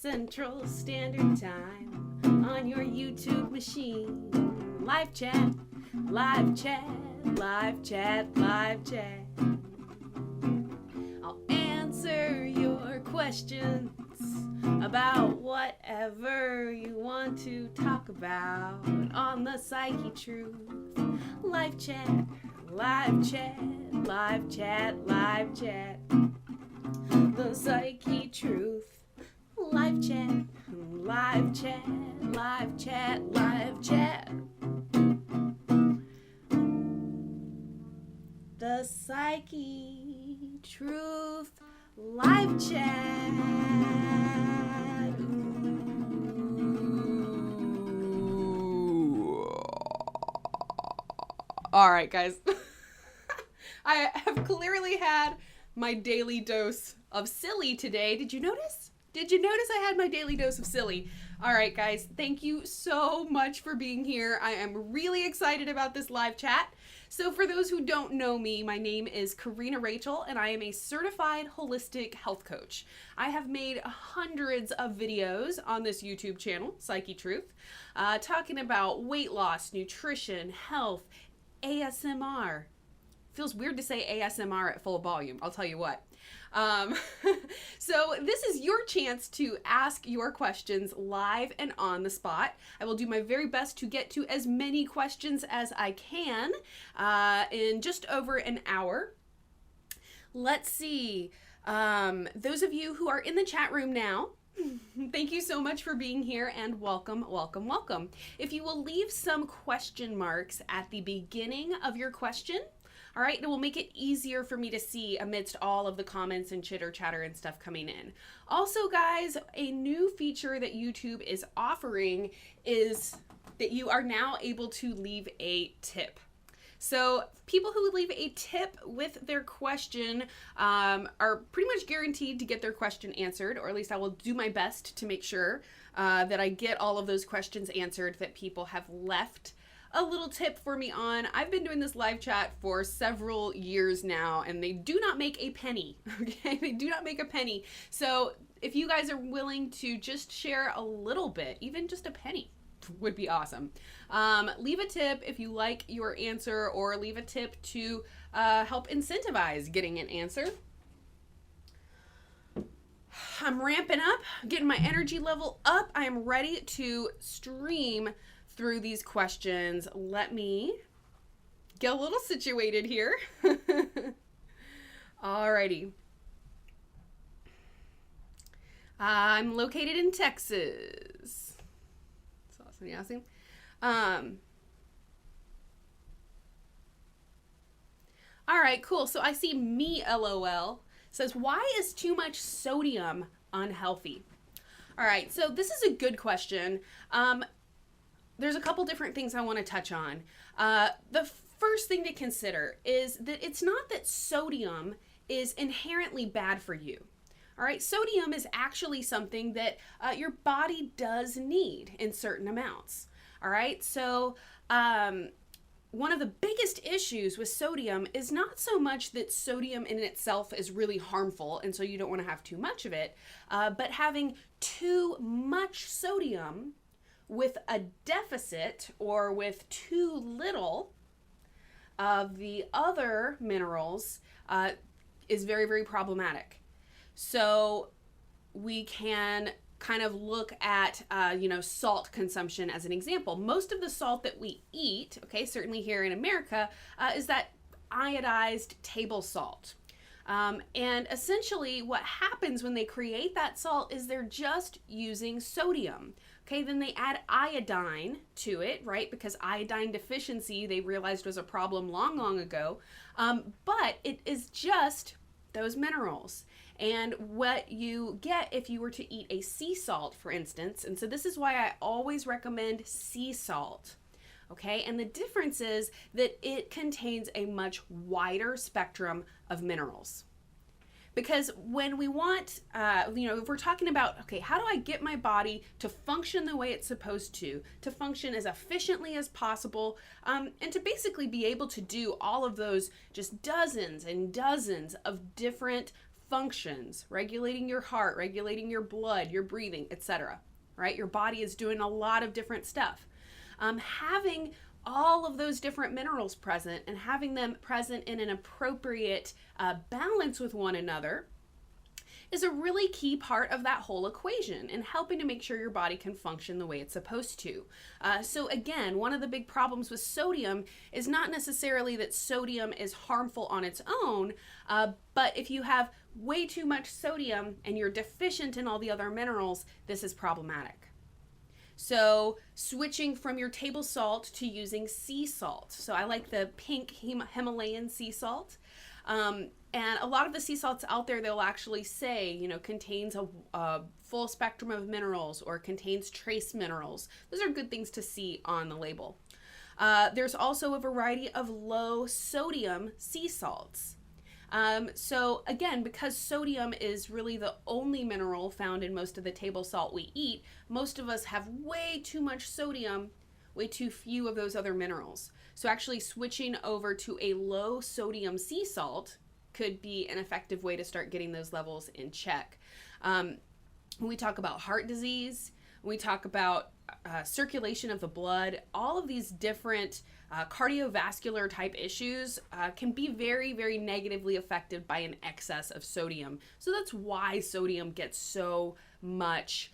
Central Standard Time on your YouTube machine. Live chat, live chat, live chat, live chat. I'll answer your questions about whatever you want to talk about on the Psychetruth. Live chat, live chat, live chat, live chat. The Psychetruth. Live chat, live chat, live chat, live chat. The Psychetruth live chat. All right, guys. I have clearly had my daily dose of silly today. Did you notice? Did you notice I had my daily dose of silly? All right, guys, thank you so much for being here. I am really excited about this live chat. So for those who don't know me, my name is Corrina Rachel, and I am a certified holistic health coach. I have made hundreds of videos on this YouTube channel, Psychetruth, talking about weight loss, nutrition, health, ASMR. Feels weird to say ASMR at full volume, I'll tell you what. So this is your chance to ask your questions live and on the spot. I will do my very best to get to as many questions as I can in just over an hour. Let's see. Those of you who are in the chat room now, thank you so much for being here and welcome, welcome, welcome. If you will leave some question marks at the beginning of your question, all right, it will make it easier for me to see amidst all of the comments and chitter chatter and stuff coming in. Also, guys, a new feature that YouTube is offering is that you are now able to leave a tip. So people who leave a tip with their question are pretty much guaranteed to get their question answered, or at least I will do my best to make sure that I get all of those questions answered that people have left a little tip for me on. I've been doing this live chat for several years now, and they do not make a penny, okay? They do not make a penny. So if you guys are willing to just share a little bit, even just a penny, would be awesome. Leave a tip if you like your answer, or leave a tip to help incentivize getting an answer. I'm ramping up, getting my energy level up. I am ready to stream through these questions. Let me get a little situated here. Alrighty. I'm located in Texas. Alright, cool. So I see me LOL says, why is too much sodium unhealthy? Alright, so this is a good question. There's a couple different things I want to touch on. The first thing to consider is that it's not that sodium is inherently bad for you. All right, sodium is actually something that your body does need in certain amounts. All right, so one of the biggest issues with sodium is not so much that sodium in itself is really harmful, and so you don't want to have too much of it, but having too much sodium with a deficit or with too little of the other minerals is very, very problematic. So we can kind of look at, salt consumption as an example. Most of the salt that we eat, okay, certainly here in America, is that iodized table salt. And essentially what happens when they create that salt is they're just using sodium. Okay, then they add iodine to it, right? Because iodine deficiency, they realized was a problem long, long ago. But it is just those minerals. And what you get if you were to eat a sea salt, for instance, and so this is why I always recommend sea salt. Okay, and the difference is that it contains a much wider spectrum of minerals. Because when we want, if we're talking about, okay, how do I get my body to function the way it's supposed to function as efficiently as possible, and to basically be able to do all of those just dozens and dozens of different functions, regulating your heart, regulating your blood, your breathing, etc. Right? Your body is doing a lot of different stuff. Having all of those different minerals present and having them present in an appropriate balance with one another is a really key part of that whole equation and helping to make sure your body can function the way it's supposed to. So again, one of the big problems with sodium is not necessarily that sodium is harmful on its own, but if you have way too much sodium and you're deficient in all the other minerals, this is problematic. So switching from your table salt to using sea salt. So I like the pink Himalayan sea salt. And a lot of the sea salts out there, they'll actually say, you know, contains a full spectrum of minerals or contains trace minerals. Those are good things to see on the label. There's also a variety of low sodium sea salts. So again, because sodium is really the only mineral found in most of the table salt we eat, most of us have way too much sodium, way too few of those other minerals. So actually switching over to a low sodium sea salt could be an effective way to start getting those levels in check. When we talk about heart disease, when we talk about circulation of the blood, all of these different cardiovascular type issues can be very, very negatively affected by an excess of sodium. So that's why sodium gets so much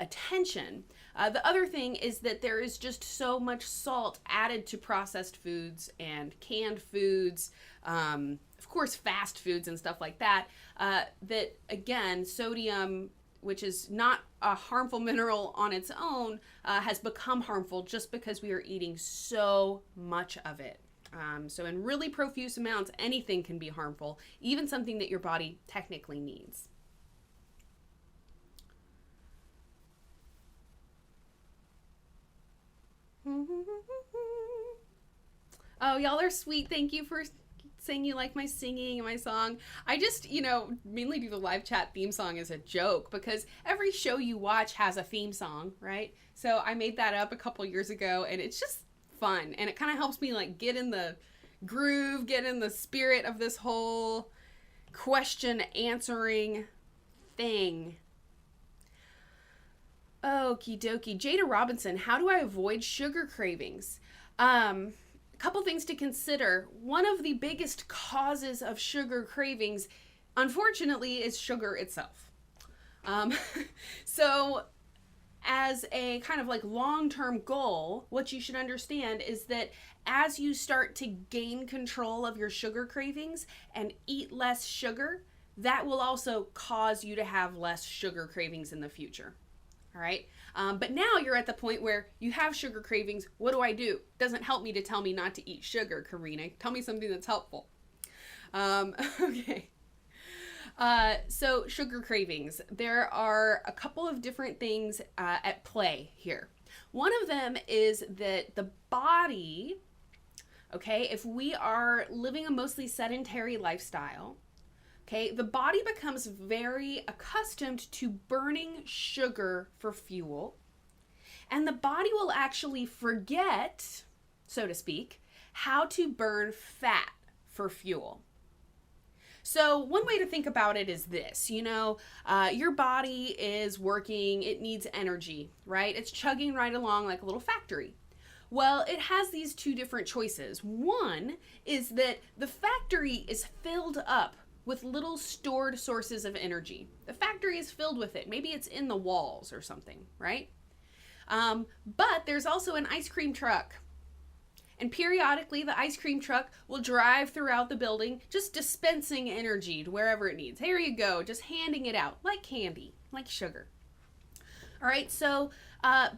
attention. The other thing is that there is just so much salt added to processed foods and canned foods, of course fast foods and stuff like that, that again, sodium, which is not a harmful mineral on its own, has become harmful just because we are eating so much of it. So in really profuse amounts, anything can be harmful, even something that your body technically needs. Oh, y'all are sweet. Thank you for saying you like my singing and my song. I just, mainly do the live chat theme song as a joke because every show you watch has a theme song, right? So I made that up a couple years ago and it's just fun. And it kind of helps me like get in the groove, get in the spirit of this whole question answering thing. Okie dokie. Jada Robinson, how do I avoid sugar cravings? A couple things to consider. One of the biggest causes of sugar cravings, unfortunately, is sugar itself. So as a kind of like long-term goal, what you should understand is that as you start to gain control of your sugar cravings and eat less sugar, that will also cause you to have less sugar cravings in the future. All right. But now you're at the point where you have sugar cravings. What do I do? Doesn't help me to tell me not to eat sugar, Corrina. Tell me something that's helpful. Okay. So sugar cravings. There are a couple of different things at play here. One of them is that the body, okay, if we are living a mostly sedentary lifestyle, okay, the body becomes very accustomed to burning sugar for fuel, and the body will actually forget, so to speak, how to burn fat for fuel. So one way to think about it is this, your body is working, it needs energy, right? It's chugging right along like a little factory. Well, it has these two different choices. One is that the factory is filled up with little stored sources of energy. The factory is filled with it. Maybe it's in the walls or something, right? But there's also an ice cream truck. And periodically, the ice cream truck will drive throughout the building, just dispensing energy to wherever it needs. Here you go, just handing it out, like candy, like sugar. All right, so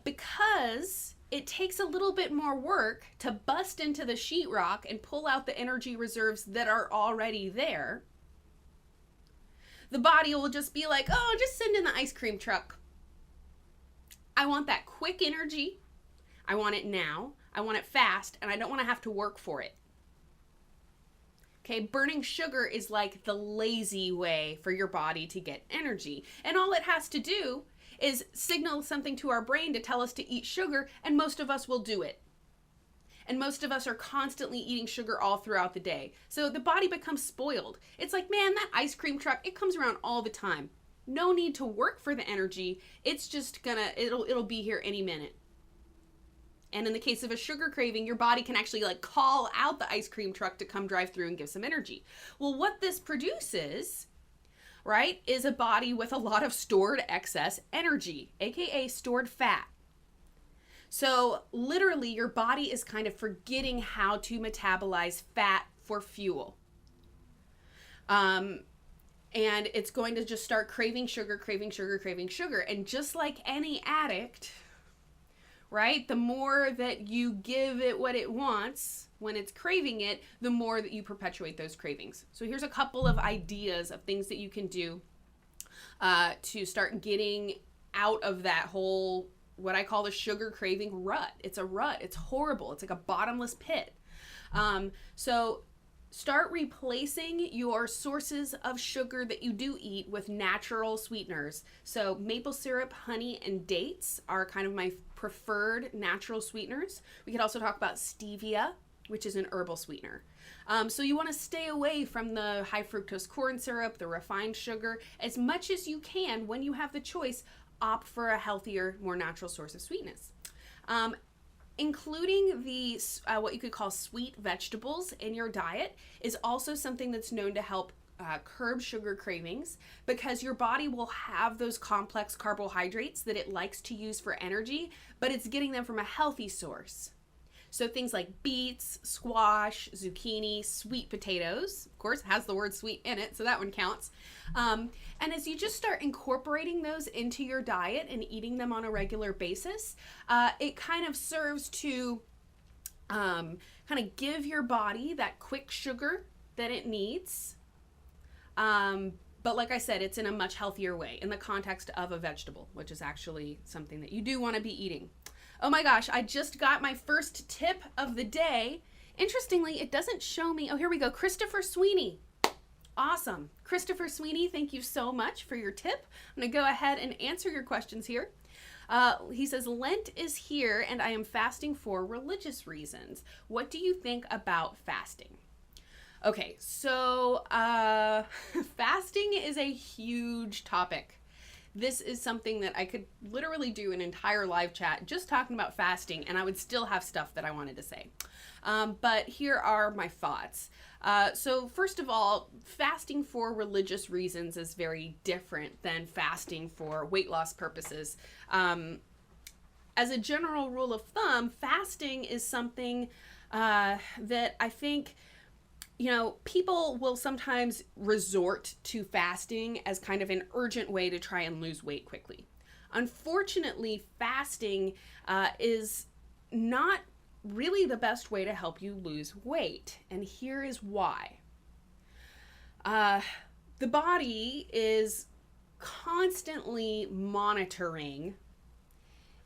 because it takes a little bit more work to bust into the sheetrock and pull out the energy reserves that are already there, the body will just be like, oh, just send in the ice cream truck. I want that quick energy. I want it now. I want it fast, and I don't want to have to work for it. Okay, burning sugar is like the lazy way for your body to get energy. And all it has to do is signal something to our brain to tell us to eat sugar, and most of us will do it. And most of us are constantly eating sugar all throughout the day. So the body becomes spoiled. It's like, man, that ice cream truck, it comes around all the time. No need to work for the energy. It's just it'll be here any minute. And in the case of a sugar craving, your body can actually like call out the ice cream truck to come drive through and give some energy. Well, what this produces, right, is a body with a lot of stored excess energy, aka stored fat. So literally your body is kind of forgetting how to metabolize fat for fuel. And it's going to just start craving sugar. And just like any addict, right, the more that you give it what it wants when it's craving it, the more that you perpetuate those cravings. So here's a couple of ideas of things that you can do to start getting out of that whole, what I call the sugar craving rut. It's a rut. It's horrible. It's like a bottomless pit. So start replacing your sources of sugar that you do eat with natural sweeteners. So maple syrup, honey, and dates are kind of my preferred natural sweeteners. We could also talk about stevia, which is an herbal sweetener. So you want to stay away from the high fructose corn syrup, the refined sugar, as much as you can. When you have the choice, opt for a healthier, more natural source of sweetness. Including the what you could call sweet vegetables in your diet is also something that's known to help curb sugar cravings, because your body will have those complex carbohydrates that it likes to use for energy, but it's getting them from a healthy source. So things like beets, squash, zucchini, sweet potatoes, of course, has the word sweet in it, so that one counts. And as you just start incorporating those into your diet and eating them on a regular basis, it kind of serves to kind of give your body that quick sugar that it needs. But like I said, it's in a much healthier way in the context of a vegetable, which is actually something that you do want to be eating. Oh my gosh, I just got my first tip of the day. Interestingly, it doesn't show me. Oh, here we go. Christopher Sweeney. Awesome. Christopher Sweeney, thank you so much for your tip. I'm going to go ahead and answer your questions here. He says, Lent is here and I am fasting for religious reasons. What do you think about fasting? Okay, so fasting is a huge topic. This is something that I could literally do an entire live chat just talking about fasting, and I would still have stuff that I wanted to say. But here are my thoughts. So first of all, fasting for religious reasons is very different than fasting for weight loss purposes. As a general rule of thumb, fasting is something that I think, you know, people will sometimes resort to fasting as kind of an urgent way to try and lose weight quickly. Unfortunately, fasting is not really the best way to help you lose weight. And here is why. The body is constantly monitoring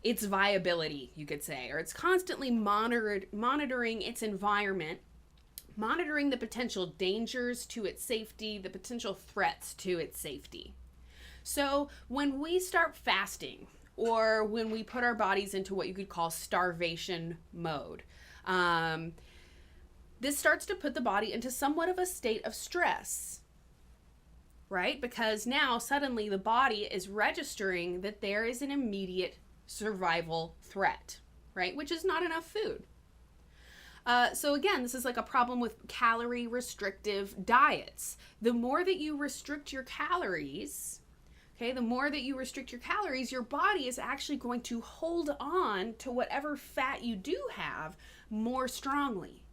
its viability, you could say, or it's constantly monitoring its environment, monitoring the potential dangers to its safety, the potential threats to its safety. So when we start fasting, or when we put our bodies into what you could call starvation mode, this starts to put the body into somewhat of a state of stress, right? Because now suddenly the body is registering that there is an immediate survival threat, right? Which is not enough food. So again, this is like a problem with calorie restrictive diets. The more that you restrict your calories, okay, the more that you restrict your calories, your body is actually going to hold on to whatever fat you do have more strongly.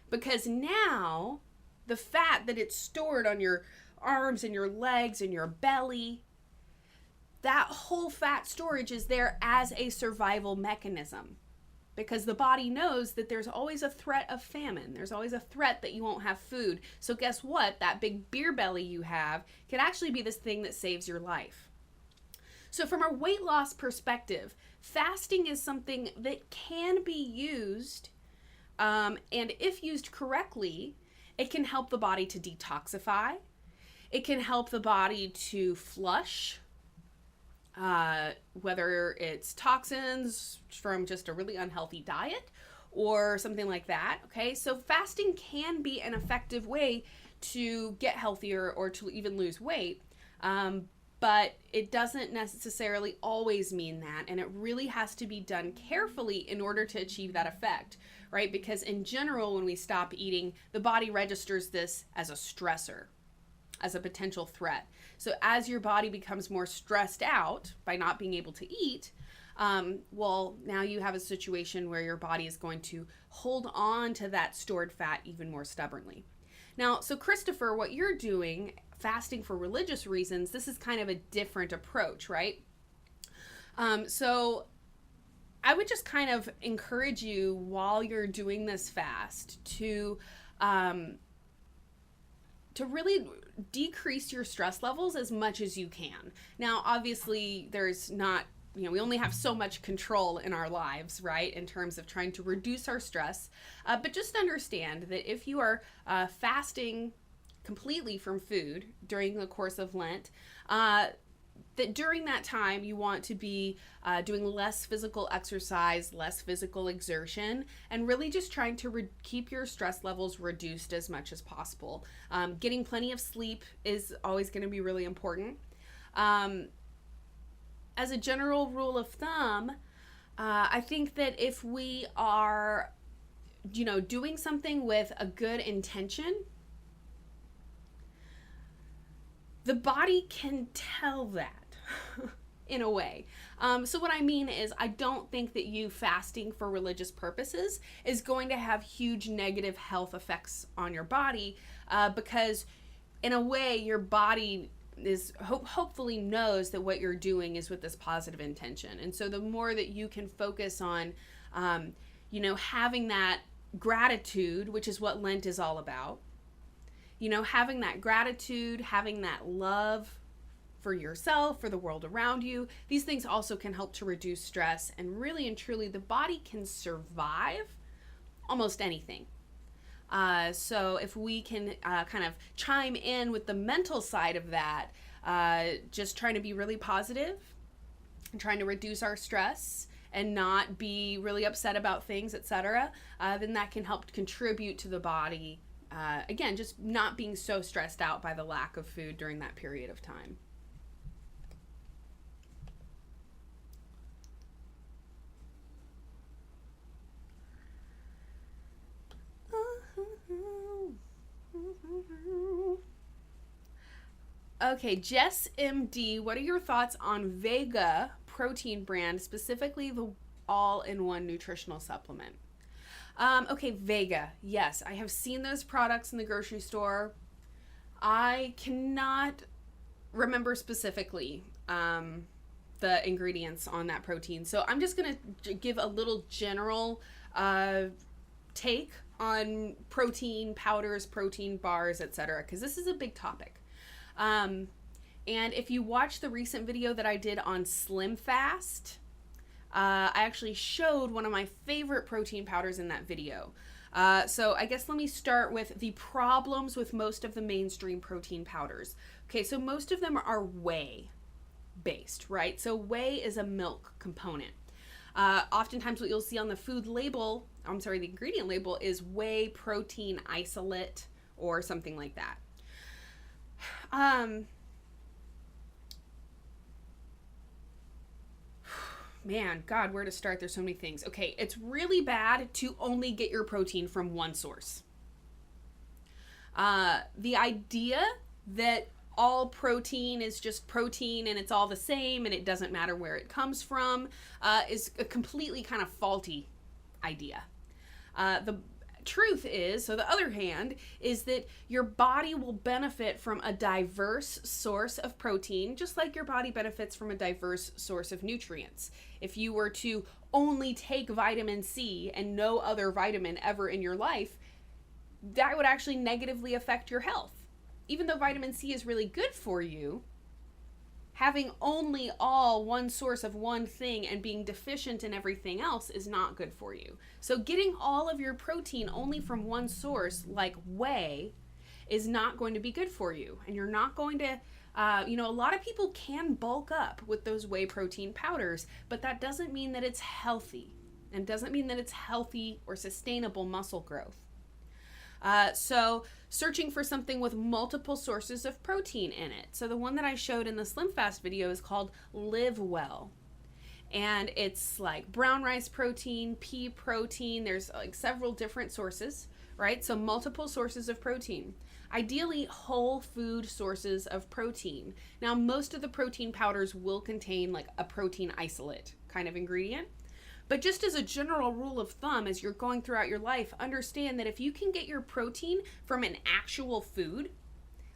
Because now the fat that it's stored on your arms and your legs and your belly, that whole fat storage is there as a survival mechanism. Because the body knows that there's always a threat of famine. There's always a threat that you won't have food. So guess what? That big beer belly you have could actually be this thing that saves your life. So from a weight loss perspective, fasting is something that can be used, and if used correctly, it can help the body to detoxify. It can help the body to flush, whether it's toxins from just a really unhealthy diet, or something like that. Okay, so fasting can be an effective way to get healthier or to even lose weight. But it doesn't necessarily always mean that, and it really has to be done carefully in order to achieve that effect, right? Because in general, when we stop eating, the body registers this as a stressor, as a potential threat. So as your body becomes more stressed out by not being able to eat, well, now you have a situation where your body is going to hold on to that stored fat even more stubbornly. Now, so Christopher, what you're doing, fasting for religious reasons, this is kind of a different approach, right? So I would just kind of encourage you while you're doing this fast to really decrease your stress levels as much as you can. Now, obviously, there's not, we only have so much control in our lives, right, in terms of trying to reduce our stress. But just understand that if you are fasting completely from food during the course of Lent, that during that time you want to be doing less physical exercise, less physical exertion, and really just trying to keep your stress levels reduced as much as possible. Getting plenty of sleep is always going to be really important. As a general rule of thumb, I think that if we are, doing something with a good intention, the body can tell that in a way. So what I mean is, I don't think that you fasting for religious purposes is going to have huge negative health effects on your body, because in a way your body is hopefully knows that what you're doing is with this positive intention. And so the more that you can focus on, having that gratitude, which is what Lent is all about, having that gratitude, having that love for yourself, for the world around you, these things also can help to reduce stress. And really and truly, the body can survive almost anything. So if we can kind of chime in with the mental side of that, just trying to be really positive and trying to reduce our stress and not be really upset about things, etc., then that can help contribute to the body. Again, just not being so stressed out by the lack of food during that period of time. Okay, Jess MD, what are your thoughts on Vega protein brand, specifically the all-in-one nutritional supplement? Okay, Vega. Yes, I have seen those products in the grocery store. I cannot remember specifically the ingredients on that protein. So I'm just going to give a little general take on protein powders, protein bars, etc., because this is a big topic. And if you watch the recent video that I did on Slim Fast, I actually showed one of my favorite protein powders in that video. So I guess let me start with the problems with most of the mainstream protein powders. Okay, so most of them are whey based, right? So whey is a milk component. Oftentimes what you'll see on the the ingredient label is whey protein isolate or something like that. Man, God, where to start? There's so many things. Okay, it's really bad to only get your protein from one source. The idea that all protein is just protein and it's all the same and it doesn't matter where it comes from is a completely kind of faulty idea. The truth is, so the other hand, is that your body will benefit from a diverse source of protein, just like your body benefits from a diverse source of nutrients. If you were to only take vitamin C and no other vitamin ever in your life, that would actually negatively affect your health. Even though vitamin C is really good for you, having only one source of one thing and being deficient in everything else is not good for you. So getting all of your protein only from one source, like whey, is not going to be good for you. And you're not going to, a lot of people can bulk up with those whey protein powders, but that doesn't mean that it's healthy. and doesn't mean that it's healthy or sustainable muscle growth. So searching for something with multiple sources of protein in it. So the one that I showed in the Slim Fast video is called Live Well. And it's like brown rice protein, pea protein. There's like several different sources, right? So multiple sources of protein. Ideally, whole food sources of protein. Now, most of the protein powders will contain like a protein isolate kind of ingredient. But just as a general rule of thumb, as you're going throughout your life, understand that if you can get your protein from an actual food,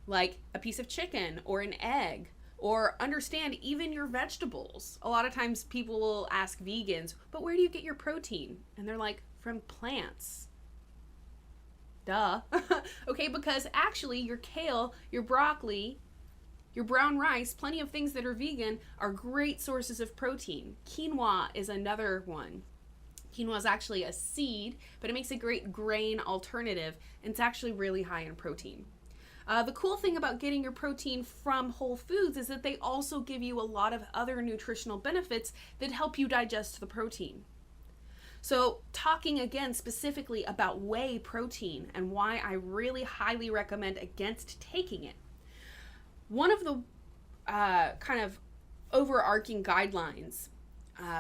like a piece of chicken or an egg, or understand even your vegetables. A lot of times people will ask vegans, but where do you get your protein? And they're like, from plants. Duh. Okay, because actually your kale, your broccoli, your brown rice, plenty of things that are vegan are great sources of protein. Quinoa is another one. Quinoa is actually a seed, but it makes a great grain alternative, and it's actually really high in protein. The cool thing about getting your protein from whole foods is that they also give you a lot of other nutritional benefits that help you digest the protein. So talking again specifically about whey protein and why I really highly recommend against taking it. One of the kind of overarching guidelines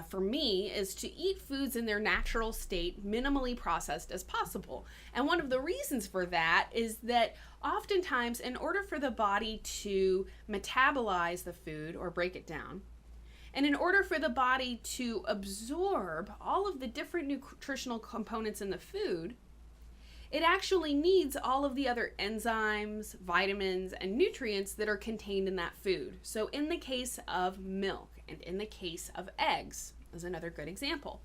for me is to eat foods in their natural state, minimally processed as possible. And one of the reasons for that is that oftentimes in order for the body to metabolize the food or break it down, and in order for the body to absorb all of the different nutritional components in the food, it actually needs all of the other enzymes, vitamins, and nutrients that are contained in that food. So in the case of milk and in the case of eggs, is another good example.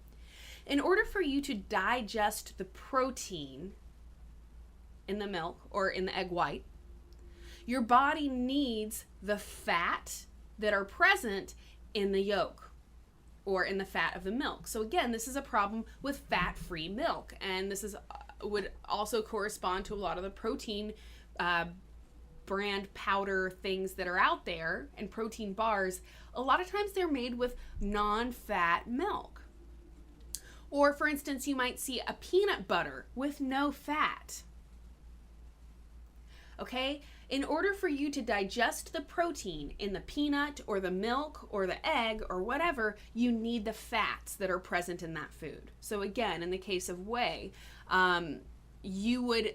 In order for you to digest the protein in the milk or in the egg white, your body needs the fat that are present in the yolk or in the fat of the milk. So again, this is a problem with fat-free milk, and this is would also correspond to a lot of the protein brand powder things that are out there, and protein bars. A lot of times they're made with non-fat milk. Or for instance, you might see a peanut butter with no fat. Okay? In order for you to digest the protein in the peanut or the milk or the egg or whatever, you need the fats that are present in that food. So again, in the case of whey, you would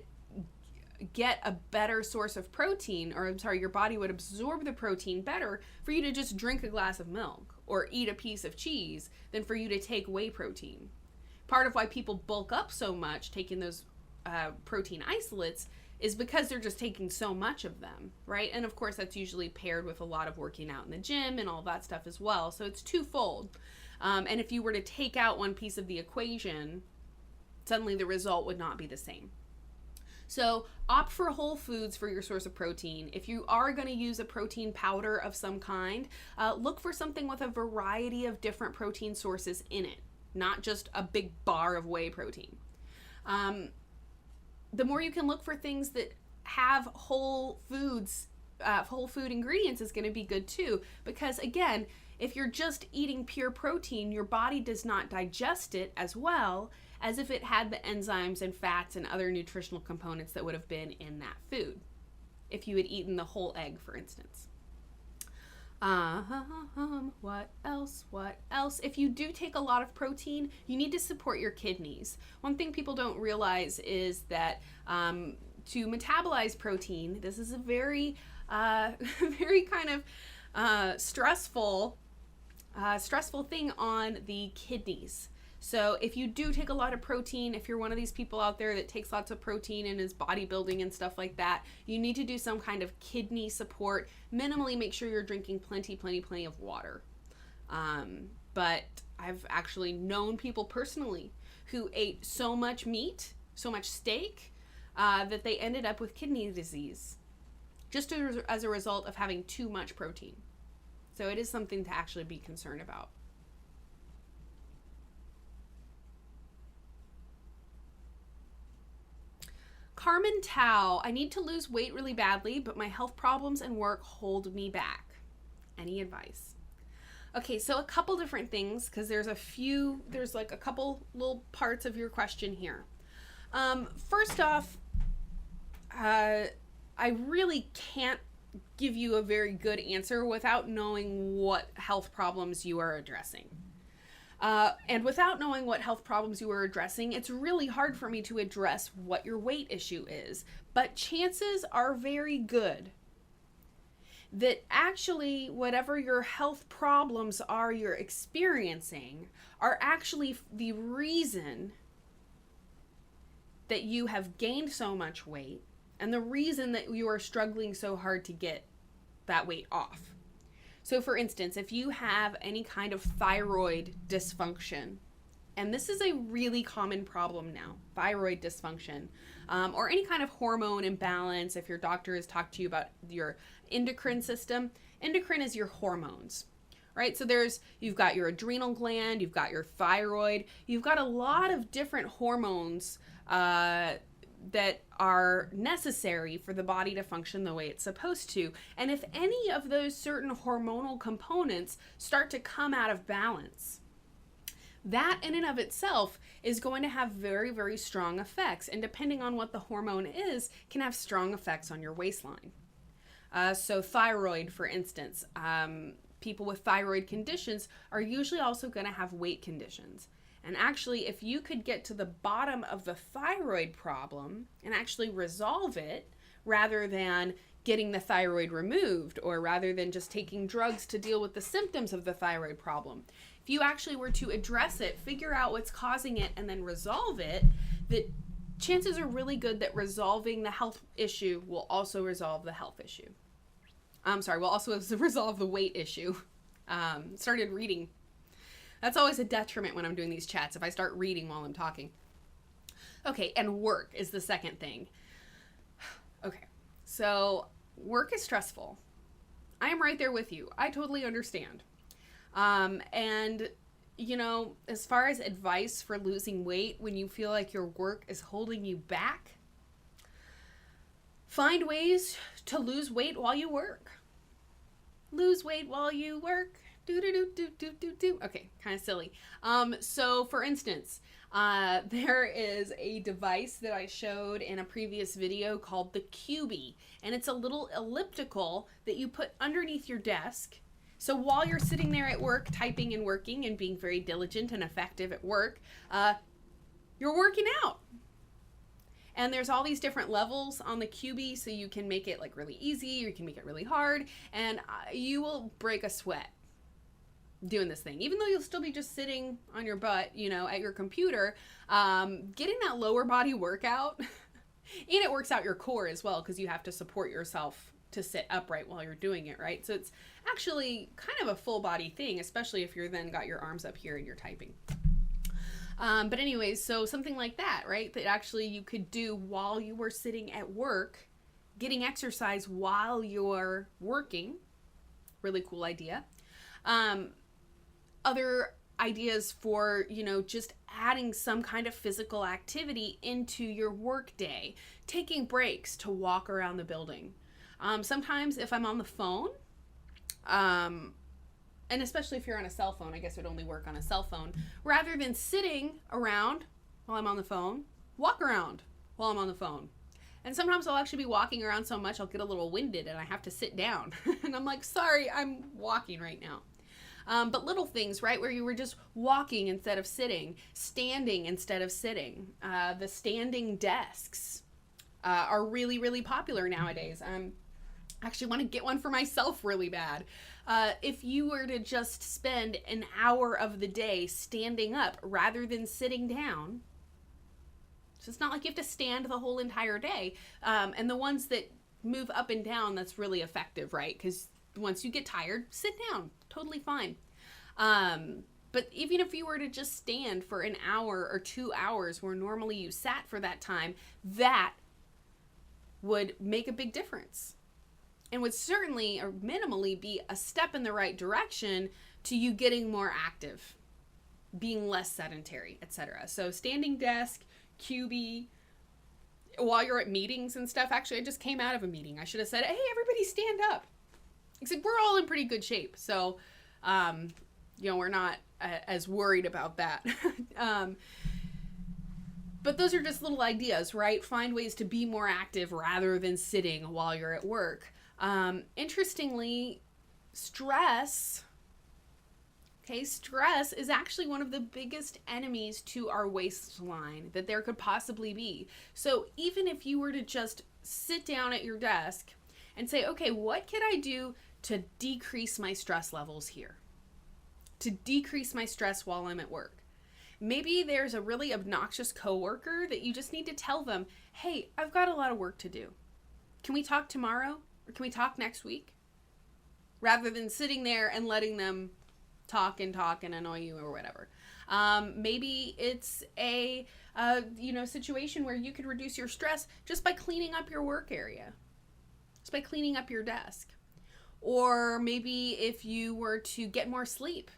get a better source of protein, or I'm sorry, your body would absorb the protein better for you to just drink a glass of milk or eat a piece of cheese than for you to take whey protein. Part of why people bulk up so much taking those protein isolates is because they're just taking so much of them, right? And of course, that's usually paired with a lot of working out in the gym and all that stuff as well. So it's twofold. And if you were to take out one piece of the equation, suddenly the result would not be the same. So opt for whole foods for your source of protein. If you are going to use a protein powder of some kind, look for something with a variety of different protein sources in it, not just a big bar of whey protein. The more you can look for things that have whole foods, whole food ingredients is going to be good too. Because again, if you're just eating pure protein, your body does not digest it as well as if it had the enzymes and fats and other nutritional components that would have been in that food. If you had eaten the whole egg, for instance. What else? If you do take a lot of protein, you need to support your kidneys. One thing people don't realize is that to metabolize protein, this is a very, very kind of stressful thing on the kidneys. So if you do take a lot of protein, if you're one of these people out there that takes lots of protein and is bodybuilding and stuff like that, you need to do some kind of kidney support. Minimally make sure you're drinking plenty of water. But I've actually known people personally who ate so much meat, so much steak, that they ended up with kidney disease just as a result of having too much protein. So it is something to actually be concerned about. Carmen Tao, I need to lose weight really badly, but my health problems and work hold me back. Any advice? Okay, so a couple different things, because there's like a couple little parts of your question here. First off, I really can't give you a very good answer without knowing what health problems you are addressing. And without knowing what health problems you are addressing, it's really hard for me to address what your weight issue is. But chances are very good that actually whatever your health problems are you're experiencing are actually the reason that you have gained so much weight and the reason that you are struggling so hard to get that weight off. So for instance, if you have any kind of thyroid dysfunction, and this is a really common problem now, thyroid dysfunction, or any kind of hormone imbalance, if your doctor has talked to you about your endocrine system. Endocrine is your hormones, right? So you've got your adrenal gland, you've got your thyroid, you've got a lot of different hormones that are necessary for the body to function the way it's supposed to. And if any of those certain hormonal components start to come out of balance, that in and of itself is going to have very, very strong effects. And depending on what the hormone is, can have strong effects on your waistline. So thyroid, for instance, people with thyroid conditions are usually also going to have weight conditions. And actually, if you could get to the bottom of the thyroid problem and actually resolve it, rather than getting the thyroid removed, or rather than just taking drugs to deal with the symptoms of the thyroid problem, if you actually were to address it, figure out what's causing it, and then resolve it, that chances are really good that resolving the health issue will also resolve the health issue. Will also resolve the weight issue. Started reading. That's always a detriment when I'm doing these chats, if I start reading while I'm talking. Okay, and work is the second thing. Okay, so work is stressful. I am right there with you. I totally understand. And, you know, as far as advice for losing weight when you feel like your work is holding you back, find ways to lose weight while you work. Lose weight while you work. Okay, kind of silly. So for instance, there is a device that I showed in a previous video called the QB, and it's a little elliptical that you put underneath your desk. So while you're sitting there at work, typing and working and being very diligent and effective at work, you're working out. And there's all these different levels on the QB, so you can make it like really easy, or you can make it really hard, and you will break a sweat doing this thing, even though you'll still be just sitting on your butt, you know, at your computer. Getting that lower body workout, and it works out your core as well, because you have to support yourself to sit upright while you're doing it, right? So it's actually kind of a full body thing, especially if you're then got your arms up here and you're typing. But anyways, so something like that, right? That actually you could do while you were sitting at work, getting exercise while you're working. Really cool idea. Other ideas for, you know, just adding some kind of physical activity into your work day, taking breaks to walk around the building. Sometimes if I'm on the phone, and especially if you're on a cell phone, I guess it would only work on a cell phone, rather than sitting around while I'm on the phone, walk around while I'm on the phone. And sometimes I'll actually be walking around so much I'll get a little winded and I have to sit down. And I'm like, sorry, I'm walking right now. But little things, right, where you were just walking instead of sitting, standing instead of sitting. The standing desks are really, really popular nowadays. I actually want to get one for myself really bad. If you were to just spend an hour of the day standing up rather than sitting down, so it's not like you have to stand the whole entire day. And the ones that move up and down, that's really effective, right? Because once you get tired, sit down. Totally fine. But even if you were to just stand for an hour or 2 hours where normally you sat for that time, that would make a big difference. And would certainly or minimally be a step in the right direction to you getting more active, being less sedentary, etc. So standing desk, QB, while you're at meetings and stuff. Actually, I just came out of a meeting. I should have said, hey, everybody stand up. Except we're all in pretty good shape. So We're not as worried about that. But those are just little ideas, right? Find ways to be more active rather than sitting while you're at work. Interestingly, stress is actually one of the biggest enemies to our waistline that there could possibly be. So even if you were to just sit down at your desk and say, okay, what can I do to decrease my stress levels here? To decrease my stress while I'm at work. Maybe there's a really obnoxious coworker that you just need to tell them, hey, I've got a lot of work to do. Can we talk tomorrow? Or can we talk next week? Rather than sitting there and letting them talk and annoy you or whatever. Maybe it's a situation where you could reduce your stress just by cleaning up your work area. Just by cleaning up your desk. Or maybe if you were to get more sleep.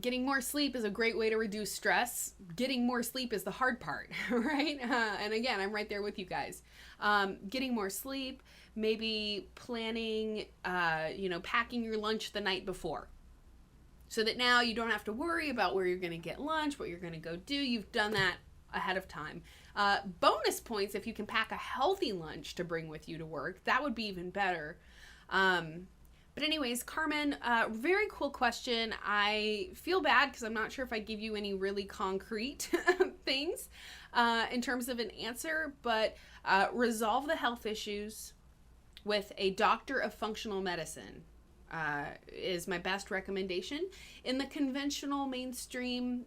Getting more sleep is a great way to reduce stress. Getting more sleep is the hard part, right? And again, I'm right there with you guys. Getting more sleep, maybe planning, packing your lunch the night before. So that now you don't have to worry about where you're going to get lunch, what you're going to go do. You've done that ahead of time. Bonus points if you can pack a healthy lunch to bring with you to work. That would be even better. But anyways, Carmen, very cool question. I feel bad because I'm not sure if I give you any really concrete things in terms of an answer, but resolve the health issues with a doctor of functional medicine is my best recommendation. In the conventional mainstream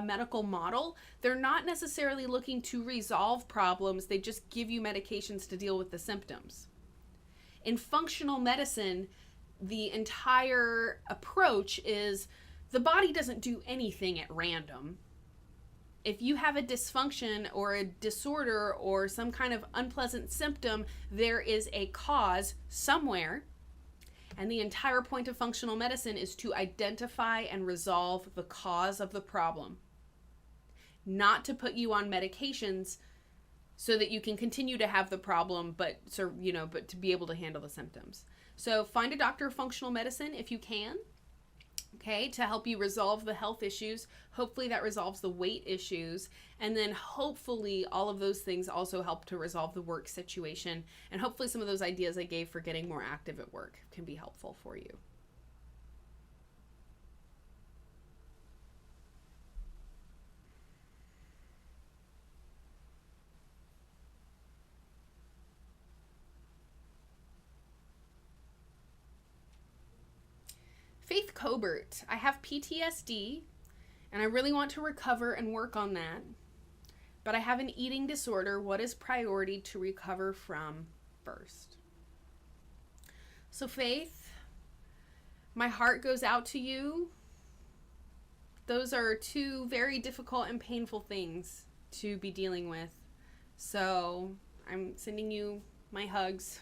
medical model, they're not necessarily looking to resolve problems. They just give you medications to deal with the symptoms. In functional medicine, the entire approach is the body doesn't do anything at random. If you have a dysfunction or a disorder or some kind of unpleasant symptom, there is a cause somewhere. And the entire point of functional medicine is to identify and resolve the cause of the problem. Not to put you on medications so that you can continue to have the problem, but to be able to handle the symptoms. So find a doctor of functional medicine if you can, okay, to help you resolve the health issues. Hopefully that resolves the weight issues. And then hopefully all of those things also help to resolve the work situation. And hopefully some of those ideas I gave for getting more active at work can be helpful for you. Faith Cobert, I have PTSD and I really want to recover and work on that, but I have an eating disorder. What is priority to recover from first? So Faith, my heart goes out to you. Those are two very difficult and painful things to be dealing with. So I'm sending you my hugs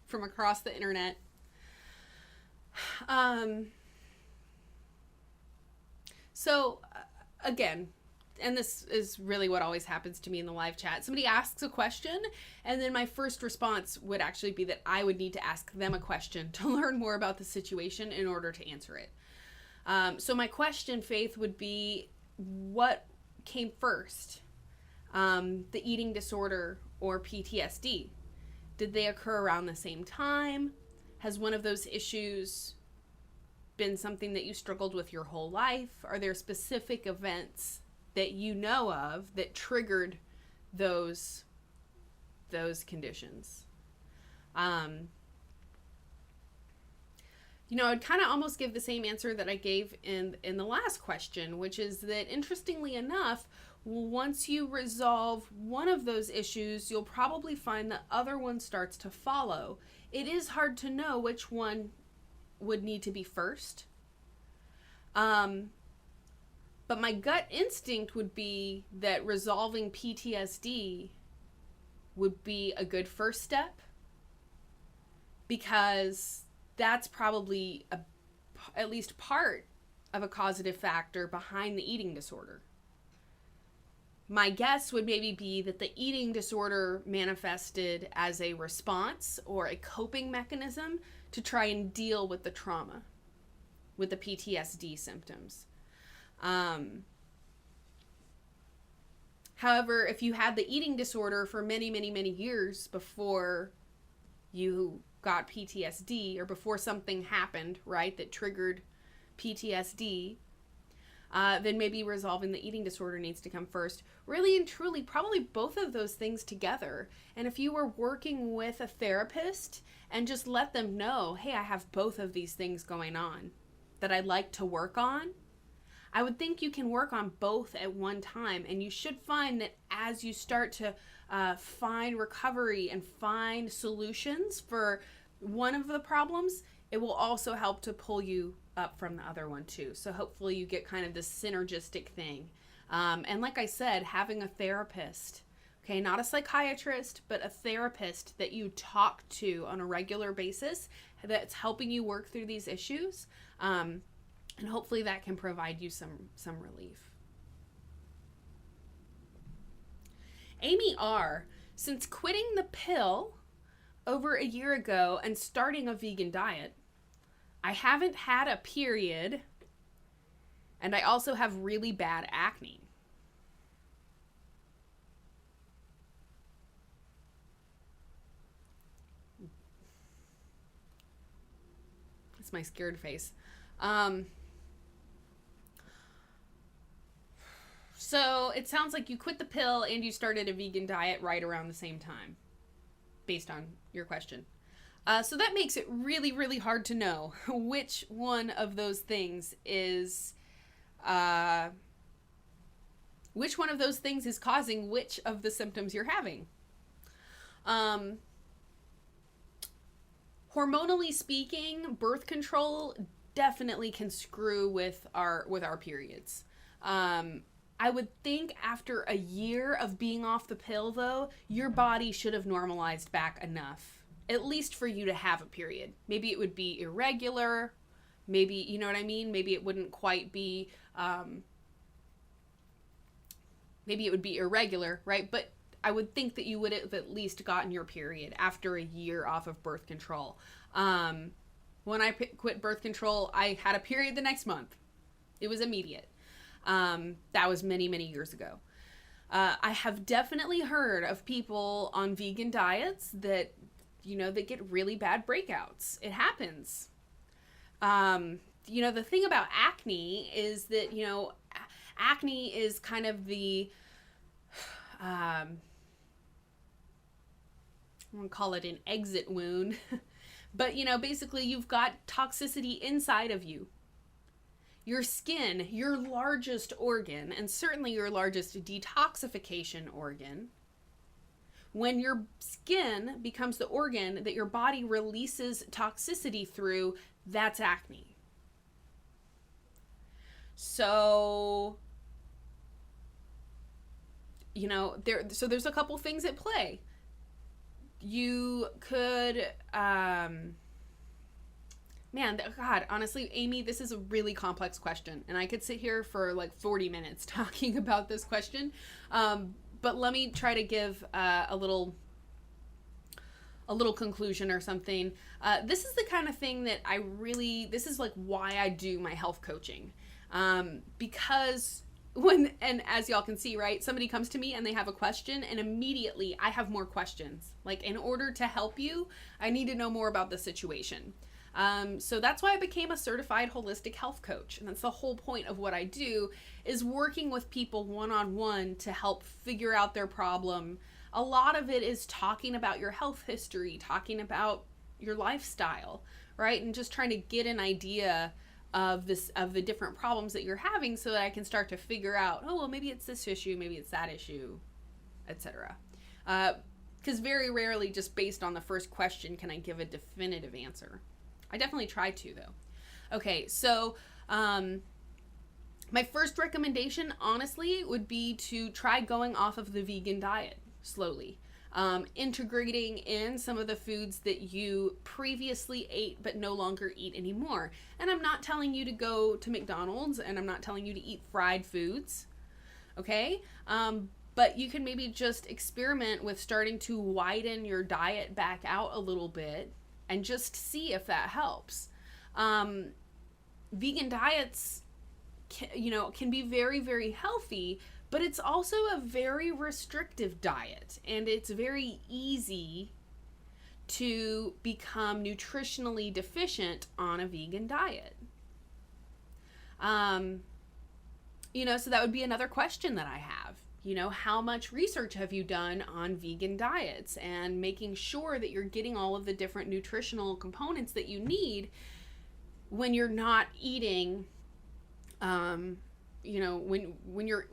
from across the internet. Again, and this is really what always happens to me in the live chat. Somebody asks a question, and then my first response would actually be that I would need to ask them a question to learn more about the situation in order to answer it. So my question, Faith, would be, what came first? The eating disorder or PTSD? Did they occur around the same time? Has one of those issues been something that you struggled with your whole life? Are there specific events that you know of that triggered those conditions? I'd kind of almost give the same answer that I gave in the last question, which is that, interestingly enough, once you resolve one of those issues, you'll probably find the other one starts to follow. It is hard to know which one would need to be first. But my gut instinct would be that resolving PTSD would be a good first step, because that's probably at least part of a causative factor behind the eating disorder. My guess would maybe be that the eating disorder manifested as a response or a coping mechanism to try and deal with the trauma, with the PTSD symptoms. However, if you had the eating disorder for many, many, many years before you got PTSD, or before something happened, right, that triggered PTSD, then maybe resolving the eating disorder needs to come first. Really and truly, probably both of those things together. And if you were working with a therapist and just let them know, hey, I have both of these things going on that I'd like to work on, I would think you can work on both at one time. And you should find that as you start to find recovery and find solutions for one of the problems, it will also help to pull you up from the other one too. So hopefully you get kind of this synergistic thing. And like I said, having a therapist, okay, not a psychiatrist, but a therapist that you talk to on a regular basis that's helping you work through these issues. And hopefully that can provide you some relief. Amy R., since quitting the pill over a year ago and starting a vegan diet, I haven't had a period, and I also have really bad acne. That's my scared face. So it sounds like you quit the pill and you started a vegan diet right around the same time, based on your question. So that makes it really, really hard to know which one of those things is, causing which of the symptoms you're having. Hormonally speaking, birth control definitely can screw with our periods. I would think after a year of being off the pill, though, your body should have normalized back enough, at least for you to have a period. Maybe it would be irregular. Maybe, you know what I mean? Maybe it wouldn't quite be, maybe it would be irregular, right? But I would think that you would have at least gotten your period after a year off of birth control. When I quit birth control, I had a period the next month. It was immediate. That was many, many years ago. I have definitely heard of people on vegan diets that, they get really bad breakouts. It happens. The thing about acne is that, acne is kind of the, I'm going to call it an exit wound. But, basically you've got toxicity inside of you. Your skin, your largest organ, and certainly your largest detoxification organ, when your skin becomes the organ that your body releases toxicity through, that's acne. So, there's a couple things at play. You could, honestly, Amy, this is a really complex question, and I could sit here for like 40 minutes talking about this question. But let me try to give a little conclusion or something. This is the kind of thing that this is like why I do my health coaching. Because and as y'all can see, right, somebody comes to me and they have a question, and immediately I have more questions. Like, in order to help you, I need to know more about the situation. So that's why I became a certified holistic health coach. And that's the whole point of what I do, is working with people one-on-one to help figure out their problem. A lot of it is talking about your health history, talking about your lifestyle, right? And just trying to get an idea of the different problems that you're having, so that I can start to figure out, oh, well, maybe it's this issue, maybe it's that issue, etc. Because very rarely, just based on the first question, can I give a definitive answer. I definitely try to, though. Okay, so my first recommendation, honestly, would be to try going off of the vegan diet slowly. Integrating in some of the foods that you previously ate but no longer eat anymore. And I'm not telling you to go to McDonald's, and I'm not telling you to eat fried foods, okay? But you can maybe just experiment with starting to widen your diet back out a little bit and just see if that helps. Vegan diets can be very, very healthy, but it's also a very restrictive diet, and it's very easy to become nutritionally deficient on a vegan diet. So that would be another question that I have. How much research have you done on vegan diets and making sure that you're getting all of the different nutritional components that you need when you're not eating, when you're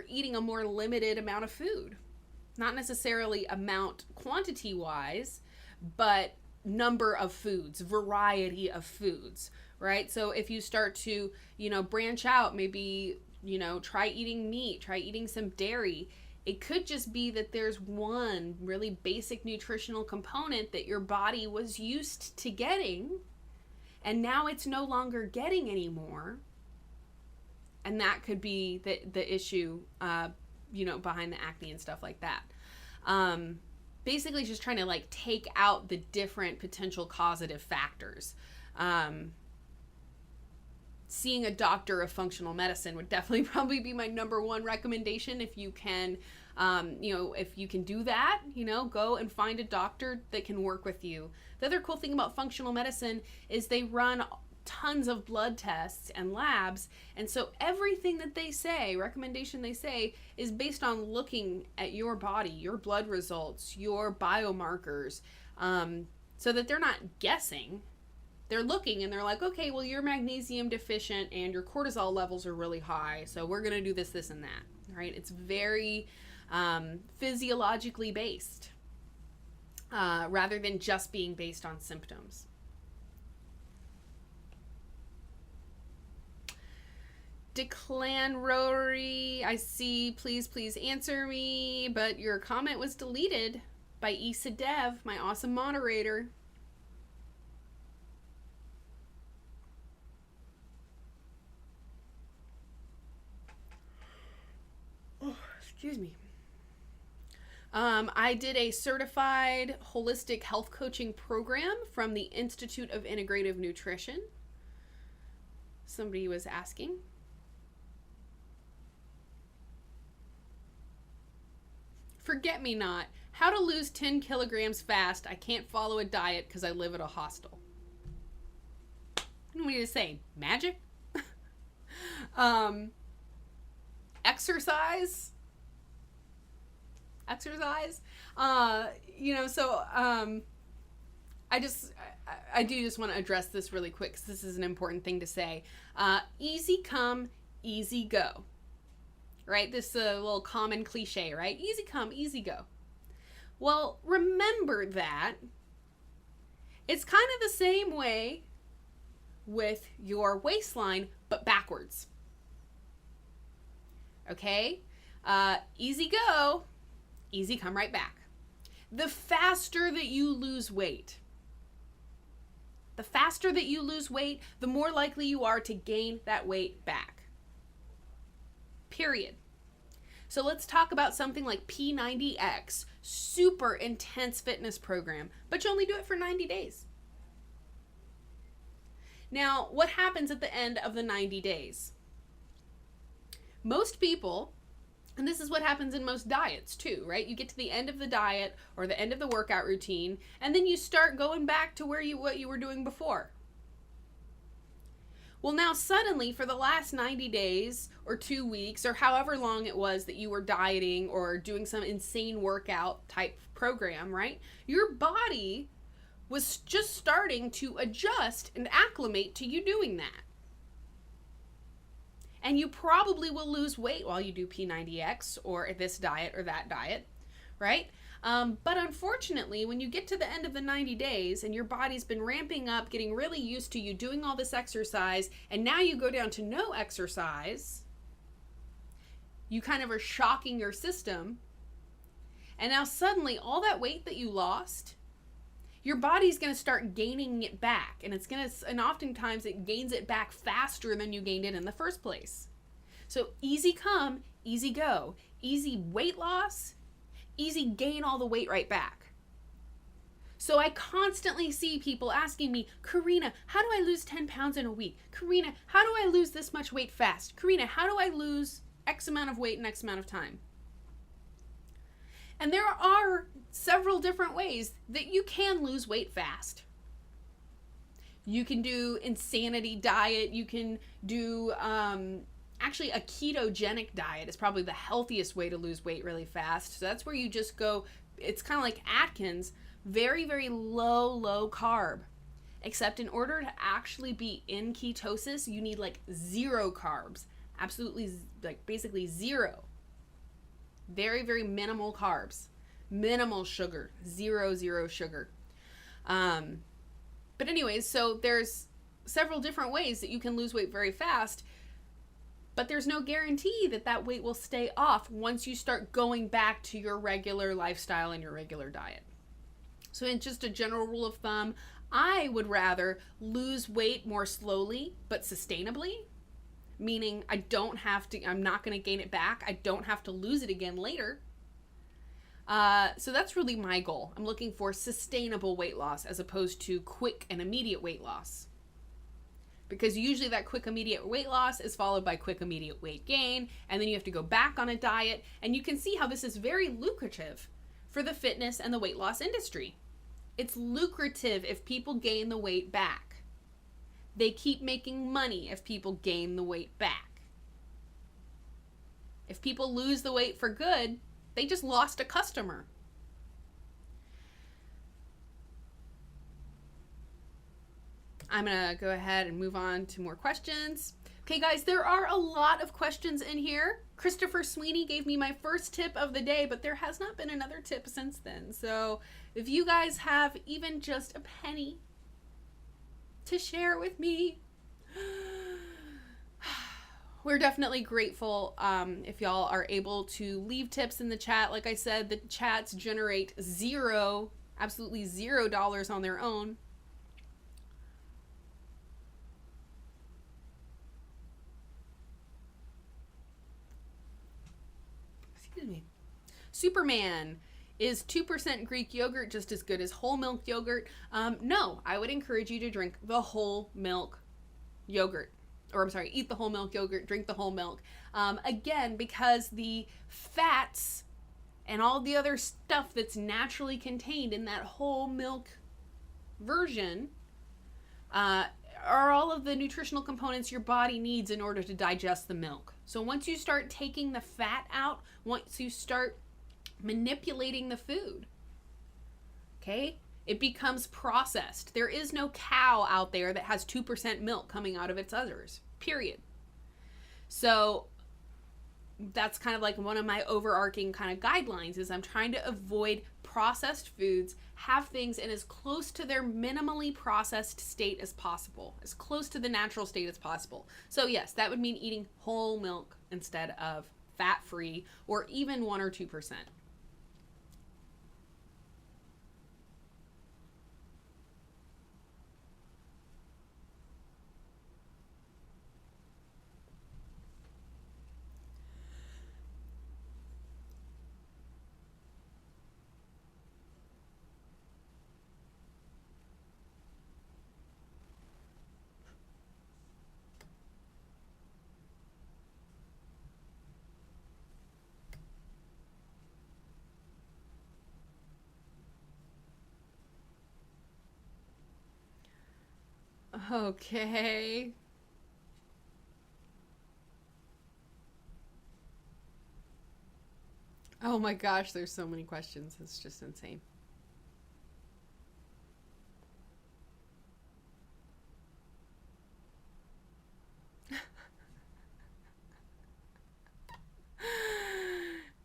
eating a more limited amount of food, not necessarily quantity wise, but number of foods, variety of foods, right? So if you start to, branch out, maybe, try eating meat, try eating some dairy. It could just be that there's one really basic nutritional component that your body was used to getting, and now it's no longer getting anymore. And that could be the issue, behind the acne and stuff like that. Basically just trying to take out the different potential causative factors. Seeing a doctor of functional medicine would definitely probably be my number one recommendation. If you can, if you can do that, go and find a doctor that can work with you. The other cool thing about functional medicine is they run tons of blood tests and labs, and so everything that recommendation they say, is based on looking at your body, your blood results, your biomarkers, so that they're not guessing. They're looking and they're like, okay, well, you're magnesium deficient and your cortisol levels are really high, so we're going to do this, this, and that, right? It's very physiologically based, rather than just being based on symptoms. Declan Rory, I see, please answer me, but your comment was deleted by Issa Dev, my awesome moderator. Excuse me. I did a certified holistic health coaching program from the Institute of Integrative Nutrition. Somebody was asking. Forget me not. How to lose 10 kilograms fast. I can't follow a diet because I live at a hostel. What do you want me to say? Magic? Exercise. I do just want to address this really quick because this is an important thing to say. Easy come, easy go. Right? This is a little common cliche, right? Easy come, easy go. Well, remember that it's kind of the same way with your waistline, but backwards. Okay? Easy go, easy come right back. The faster that you lose weight, the more likely you are to gain that weight back. Period. So let's talk about something like P90X, super intense fitness program, but you only do it for 90 days. Now, what happens at the end of the 90 days? Most people, and this is what happens in most diets too, right? You get to the end of the diet or the end of the workout routine, and then you start going back to what you were doing before. Well, now suddenly for the last 90 days or 2 weeks or however long it was that you were dieting or doing some insane workout type program, right? Your body was just starting to adjust and acclimate to you doing that. And you probably will lose weight while you do P90X or this diet or that diet, right? But unfortunately, when you get to the end of the 90 days and your body's been ramping up, getting really used to you doing all this exercise, and now you go down to no exercise, you kind of are shocking your system. And now suddenly all that weight that you lost, your body's going to start gaining it back. And oftentimes it gains it back faster than you gained it in the first place. So easy come, easy go, easy weight loss, easy gain all the weight right back. So I constantly see people asking me, Corrina, how do I lose 10 pounds in a week? Corrina, how do I lose this much weight fast? Corrina, how do I lose X amount of weight in X amount of time? And there are several different ways that you can lose weight fast. You can do insanity diet. You can do, actually a ketogenic diet is probably the healthiest way to lose weight really fast. So that's where you just go, it's kind of like Atkins, very, very low carb. Except in order to actually be in ketosis, you need like 0 carbs. Absolutely, like basically 0. Very, very minimal carbs. Minimal sugar. Zero sugar. But anyways, so there's several different ways that you can lose weight very fast, but there's no guarantee that that weight will stay off once you start going back to your regular lifestyle and your regular diet. So in just a general rule of thumb, I would rather lose weight more slowly but sustainably, meaning I'm not going to gain it back. I don't have to lose it again later. So that's really my goal. I'm looking for sustainable weight loss as opposed to quick and immediate weight loss. Because usually that quick immediate weight loss is followed by quick immediate weight gain, and then you have to go back on a diet, and you can see how this is very lucrative for the fitness and the weight loss industry. It's lucrative if people gain the weight back. They keep making money if people gain the weight back. If people lose the weight for good, they just lost a customer. I'm going to go ahead and move on to more questions. Okay, guys, there are a lot of questions in here. Christopher Sweeney gave me my first tip of the day, but there has not been another tip since then. So if you guys have even just a penny to share with me, we're definitely grateful if y'all are able to leave tips in the chat. Like I said, the chats generate absolutely $0 on their own. Excuse me. Superman, is 2% Greek yogurt just as good as whole milk yogurt? No, I would encourage you to drink the whole milk yogurt. Or I'm sorry, eat the whole milk yogurt, drink the whole milk. Again, because the fats and all the other stuff that's naturally contained in that whole milk version are all of the nutritional components your body needs in order to digest the milk. So once you start taking the fat out, once you start manipulating the food, okay, it becomes processed. There is no cow out there that has 2% milk coming out of its udders, period. So that's kind of like one of my overarching kind of guidelines is I'm trying to avoid processed foods, have things in as close to their minimally processed state as possible, as close to the natural state as possible. So yes, that would mean eating whole milk instead of fat-free or even 1 or 2%. Okay. Oh my gosh, there's so many questions. It's just insane.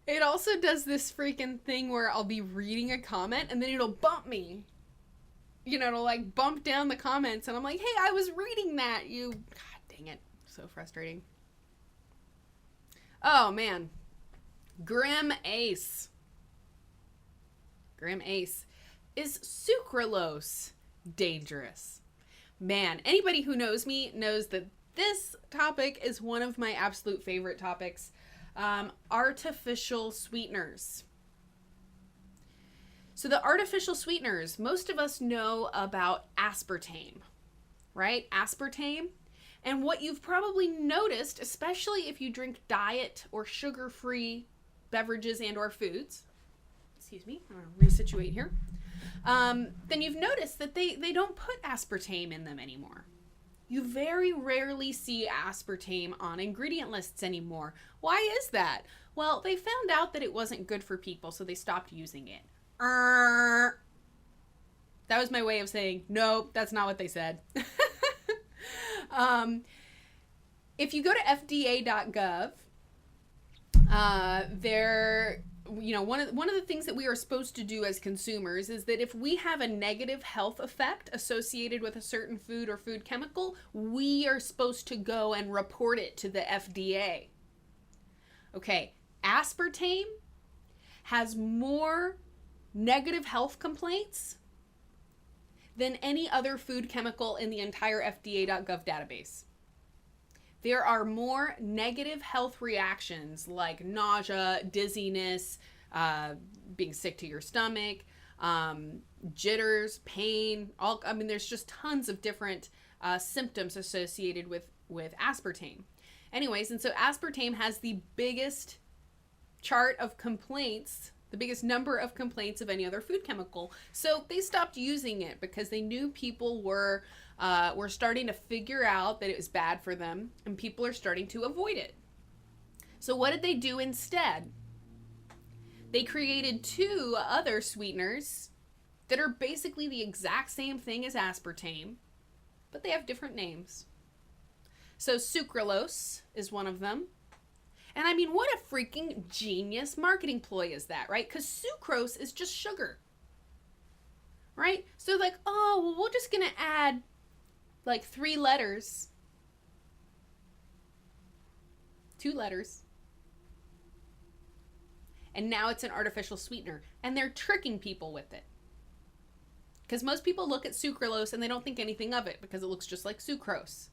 It also does this freaking thing where I'll be reading a comment and then it'll bump me. You know, it'll like bump down the comments and I'm like, hey, I was reading that. God dang it. So frustrating. Oh man. Grim Ace. Grim Ace. Is sucralose dangerous? Man, anybody who knows me knows that this topic is one of my absolute favorite topics. Artificial sweeteners. So the artificial sweeteners, most of us know about aspartame, right? Aspartame. And what you've probably noticed, especially if you drink diet or sugar-free beverages and or foods, excuse me, I'm going to resituate here, then you've noticed that they don't put aspartame in them anymore. You very rarely see aspartame on ingredient lists anymore. Why is that? Well, they found out that it wasn't good for people, so they stopped using it. That was my way of saying, nope, that's not what they said. If you go to fda.gov, one of the things that we are supposed to do as consumers is that if we have a negative health effect associated with a certain food or food chemical, we are supposed to go and report it to the FDA. Okay, aspartame has more negative health complaints than any other food chemical in the entire fda.gov database. There are more negative health reactions like nausea, dizziness, being sick to your stomach, jitters, pain, there's just tons of different symptoms associated with aspartame. Anyways, and so aspartame has the biggest chart of complaints, the biggest number of complaints of any other food chemical. So they stopped using it because they knew people were starting to figure out that it was bad for them, and people are starting to avoid it. So what did they do instead? They created 2 other sweeteners that are basically the exact same thing as aspartame, but they have different names. So sucralose is one of them. And I mean, what a freaking genius marketing ploy is that, right? Because sucrose is just sugar, right? So like, oh, well, we're just going to add like 3 letters, 2 letters, and now it's an artificial sweetener. And they're tricking people with it. Because most people look at sucralose and they don't think anything of it because it looks just like sucrose,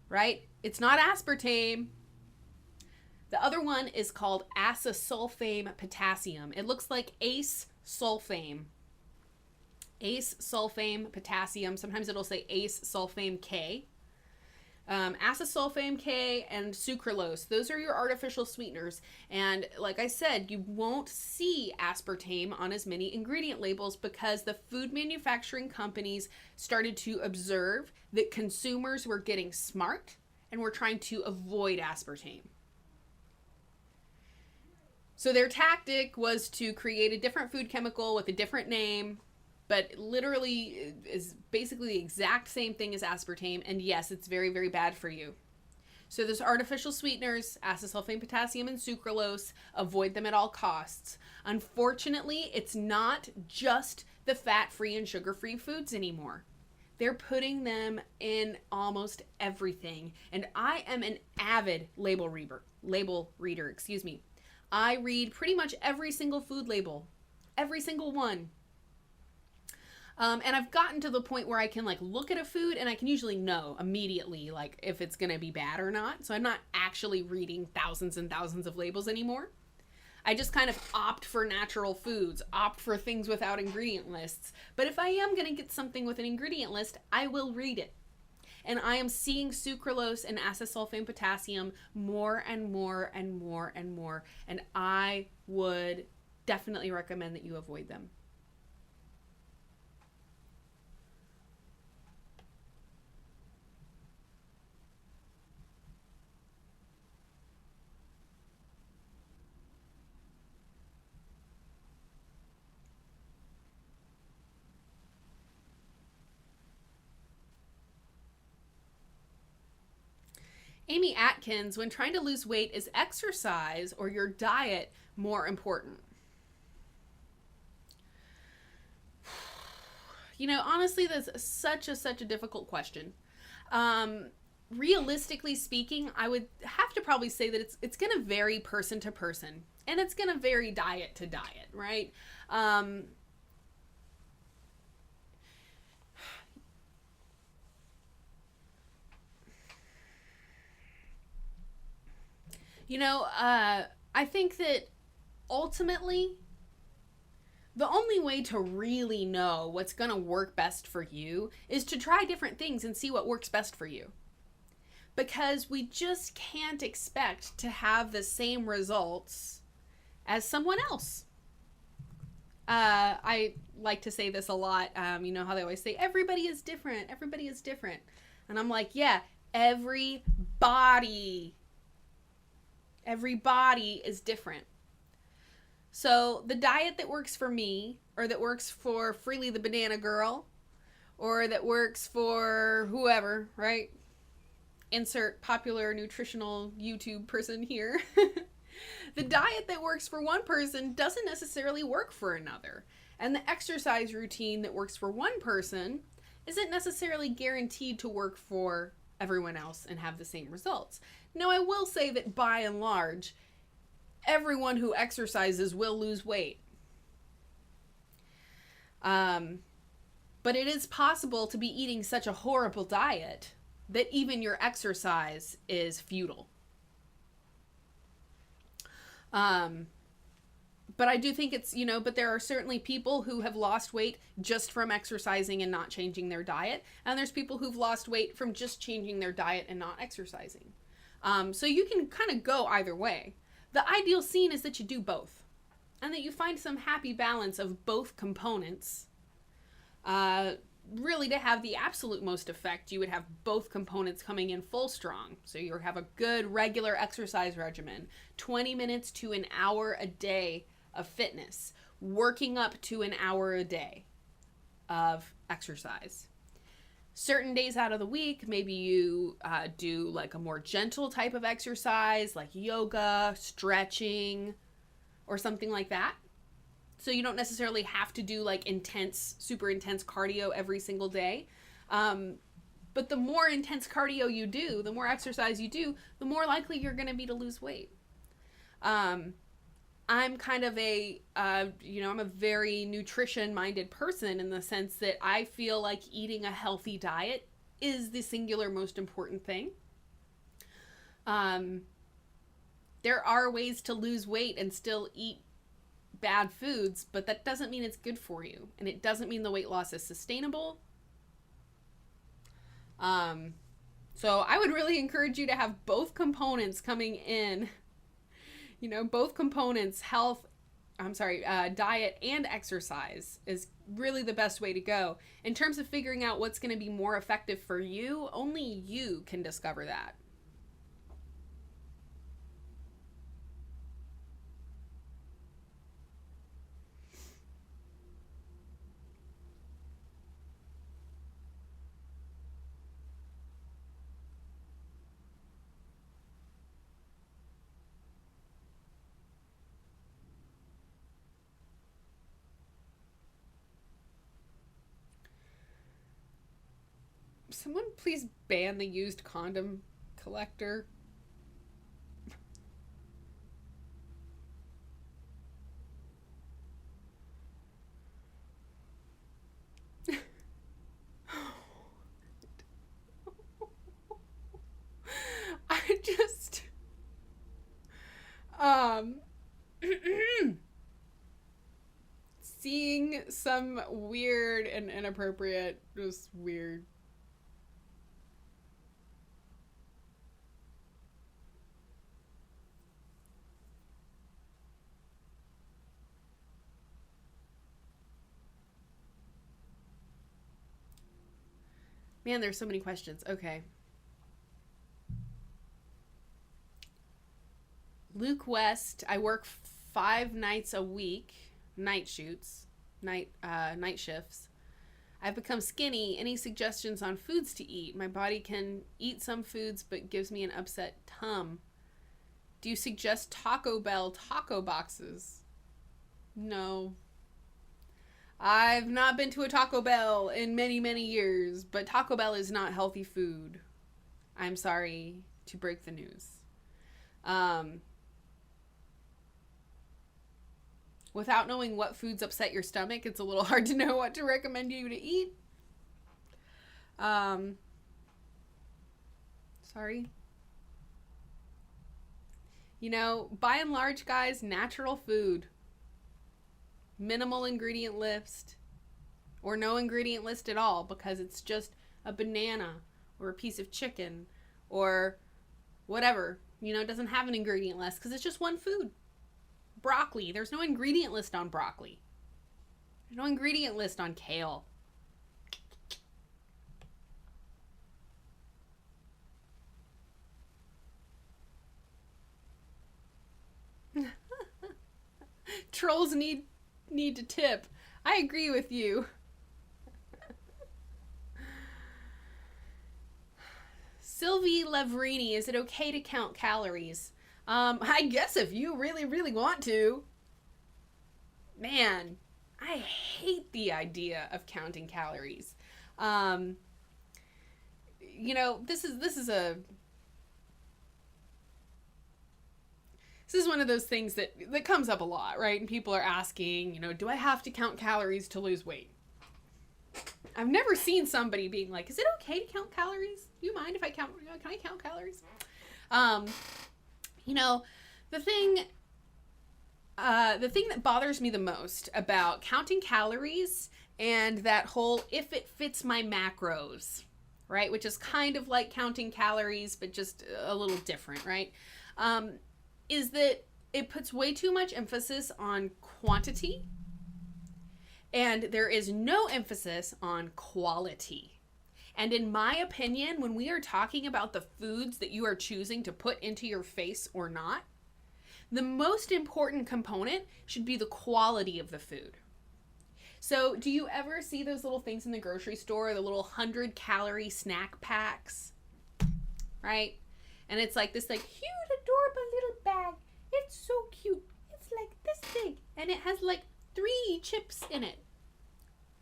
right? It's not aspartame. The other one is called acesulfame potassium. It looks like ace sulfame. Ace sulfame potassium. Sometimes it'll say ace sulfame K. Acesulfame K and sucralose. Those are your artificial sweeteners. And like I said, you won't see aspartame on as many ingredient labels because the food manufacturing companies started to observe that consumers were getting smart and were trying to avoid aspartame. So their tactic was to create a different food chemical with a different name, but literally is basically the exact same thing as aspartame. And yes, it's very, very bad for you. So there's artificial sweeteners, acesulfame potassium and sucralose. Avoid them at all costs. Unfortunately, it's not just the fat-free and sugar-free foods anymore. They're putting them in almost everything. And I am an avid label reader. I read pretty much every single food label, every single one. And I've gotten to the point where I can like look at a food and I can usually know immediately like if it's going to be bad or not. So I'm not actually reading thousands and thousands of labels anymore. I just kind of opt for natural foods, opt for things without ingredient lists. But if I am going to get something with an ingredient list, I will read it. And I am seeing sucralose and acesulfame potassium more and more and more and more. And I would definitely recommend that you avoid them. Amy Atkins, when trying to lose weight, is exercise or your diet more important? You know, honestly, that's such a difficult question. Realistically speaking, I would have to probably say that it's going to vary person to person, and it's going to vary diet to diet, right? I think that ultimately, the only way to really know what's going to work best for you is to try different things and see what works best for you. Because we just can't expect to have the same results as someone else. I like to say this a lot. You know how they always say, everybody is different. Everybody is different. And I'm like, yeah, everybody is different. So the diet that works for me, or that works for Freely the Banana Girl, or that works for whoever, right? Insert popular nutritional YouTube person here. The diet that works for one person doesn't necessarily work for another. And the exercise routine that works for one person isn't necessarily guaranteed to work for everyone else and have the same results. Now, I will say that by and large, everyone who exercises will lose weight. But it is possible to be eating such a horrible diet that even your exercise is futile. But I do think it's, but there are certainly people who have lost weight just from exercising and not changing their diet. And there's people who've lost weight from just changing their diet and not exercising. So you can kind of go either way. The ideal scene is that you do both. And that you find some happy balance of both components. Really, to have the absolute most effect, you would have both components coming in full strong. So you have a good regular exercise regimen, 20 minutes to an hour a day of fitness, working up to an hour a day of exercise. Certain days out of the week, maybe you do like a more gentle type of exercise, like yoga, stretching, or something like that. So you don't necessarily have to do like super intense cardio every single day. But the more intense cardio you do, the more exercise you do, the more likely you're going to be to lose weight. I'm kind of I'm a very nutrition-minded person in the sense that I feel like eating a healthy diet is the singular most important thing. There are ways to lose weight and still eat bad foods, but that doesn't mean it's good for you. And it doesn't mean the weight loss is sustainable. So I would really encourage you to have both components coming in. Both components, diet and exercise is really the best way to go. In terms of figuring out what's going to be more effective for you, only you can discover that. Someone please ban the used condom collector. I just seeing some weird and inappropriate, just weird. Man, there's so many questions. Okay. Luke West, I work 5 nights a week, night shifts. I've become skinny. Any suggestions on foods to eat? My body can eat some foods, but gives me an upset tum. Do you suggest Taco Bell taco boxes? No. I've not been to a Taco Bell in many, many years, but Taco Bell is not healthy food. I'm sorry to break the news. Without knowing what foods upset your stomach, it's a little hard to know what to recommend you to eat. Sorry. You know, by and large, guys, natural food, minimal ingredient list, or no ingredient list at all, because it's just a banana or a piece of chicken or whatever. You know, it doesn't have an ingredient list because it's just one food. Broccoli, there's no ingredient list on broccoli. There's no ingredient list on kale. Trolls need to tip. I agree with you. Sylvie Levrini, is it okay to count calories? I guess if you really, really want to. Man, I hate the idea of counting calories. You know, this is one of those things that comes up a lot, right? And people are asking, you know, do I have to count calories to lose weight? I've never seen somebody being like, is it okay to count calories? Do you mind if I count, can I count calories? You know, the thing that bothers me the most about counting calories and that whole if it fits my macros, right? Which is kind of like counting calories, but just a little different, right? Is that it puts way too much emphasis on quantity, and there is no emphasis on quality. And in my opinion, when we are talking about the foods that you are choosing to put into your face or not, the most important component should be the quality of the food. So do you ever see those little things in the grocery store, the little 100-calorie snack packs, right? And it's like this like cute, adorable little bag. It's so cute. It's like this big. And it has like 3 chips in it.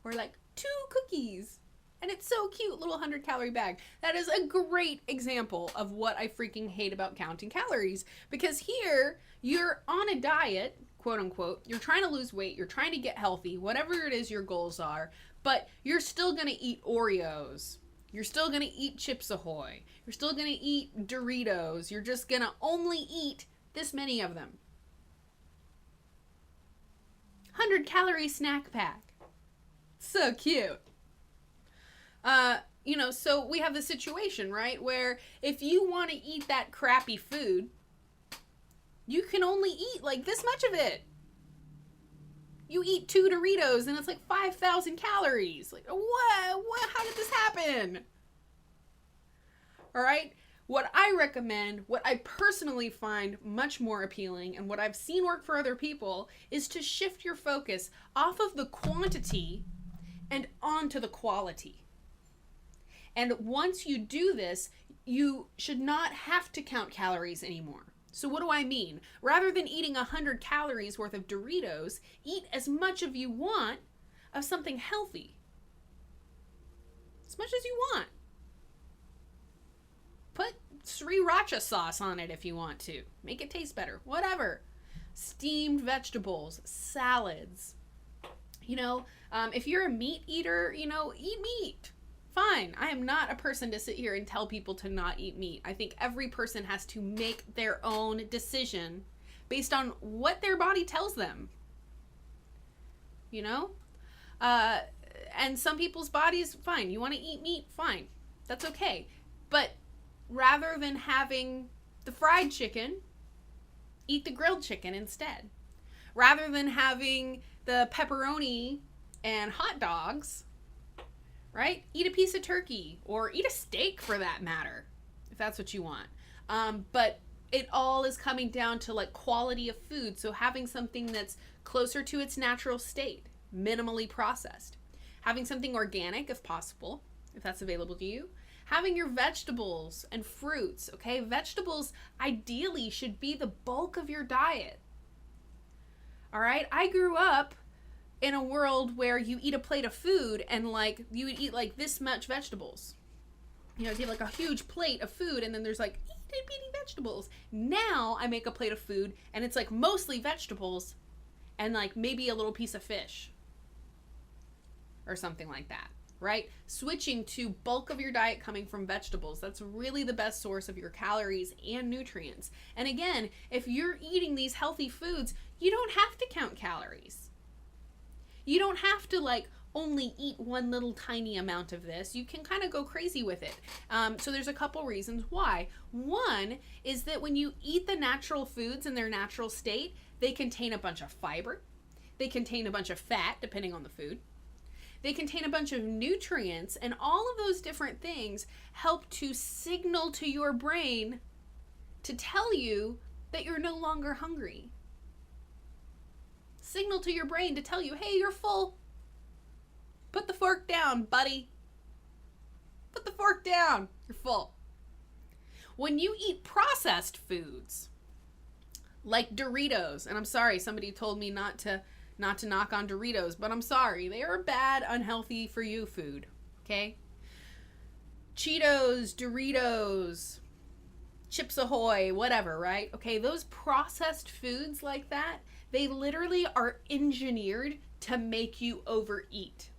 Or like 2 cookies. And it's so cute, little 100-calorie bag. That is a great example of what I freaking hate about counting calories. Because here, you're on a diet, quote unquote. You're trying to lose weight. You're trying to get healthy. Whatever it is your goals are. But you're still going to eat Oreos. You're still going to eat Chips Ahoy. You're still going to eat Doritos. You're just going to only eat this many of them. 100-calorie snack pack. So cute. You know, so we have the situation, right, where if you want to eat that crappy food, you can only eat like this much of it. You eat 2 Doritos and it's like 5,000 calories. Like, what? How did this happen? All right. What I recommend, what I personally find much more appealing, and what I've seen work for other people, is to shift your focus off of the quantity and onto the quality. And once you do this, you should not have to count calories anymore. So what do I mean? Rather than eating 100 calories worth of Doritos, eat as much as you want of something healthy. As much as you want. Put sriracha sauce on it if you want to. Make it taste better. Whatever. Steamed vegetables, salads. You know, if you're a meat eater, you know, eat meat. Fine. I am not a person to sit here and tell people to not eat meat. I think every person has to make their own decision based on what their body tells them. You know? And some people's bodies, fine. You want to eat meat? Fine. That's okay. But rather than having the fried chicken, eat the grilled chicken instead. Rather than having the pepperoni and hot dogs, right? Eat a piece of turkey, or eat a steak for that matter, if that's what you want. But it all is coming down to like quality of food. So having something that's closer to its natural state, minimally processed. Having something organic if possible, if that's available to you. Having your vegetables and fruits, okay? Vegetables ideally should be the bulk of your diet. All right? I grew up in a world where you eat a plate of food and like you would eat like this much vegetables. You know, you have like a huge plate of food and then there's like itty bitty vegetables. Now I make a plate of food and it's like mostly vegetables and like maybe a little piece of fish or something like that. right? Switching to bulk of your diet coming from vegetables. That's really the best source of your calories and nutrients. And again, if you're eating these healthy foods, you don't have to count calories. You don't have to like only eat one little tiny amount of this. You can kind of go crazy with it. So there's a couple reasons why. One is that when you eat the natural foods in their natural state, they contain a bunch of fiber. They contain a bunch of fat, depending on the food. They contain a bunch of nutrients, and all of those different things help to signal to your brain to tell you that you're no longer hungry. Signal to your brain to tell you, hey, you're full. Put the fork down, buddy. Put the fork down. You're full. When you eat processed foods, like Doritos, and I'm sorry, somebody told me not to knock on Doritos, but I'm sorry. They are bad, unhealthy for you food, okay? Cheetos, Doritos, Chips Ahoy, whatever, right? Okay, those processed foods like that, they literally are engineered to make you overeat.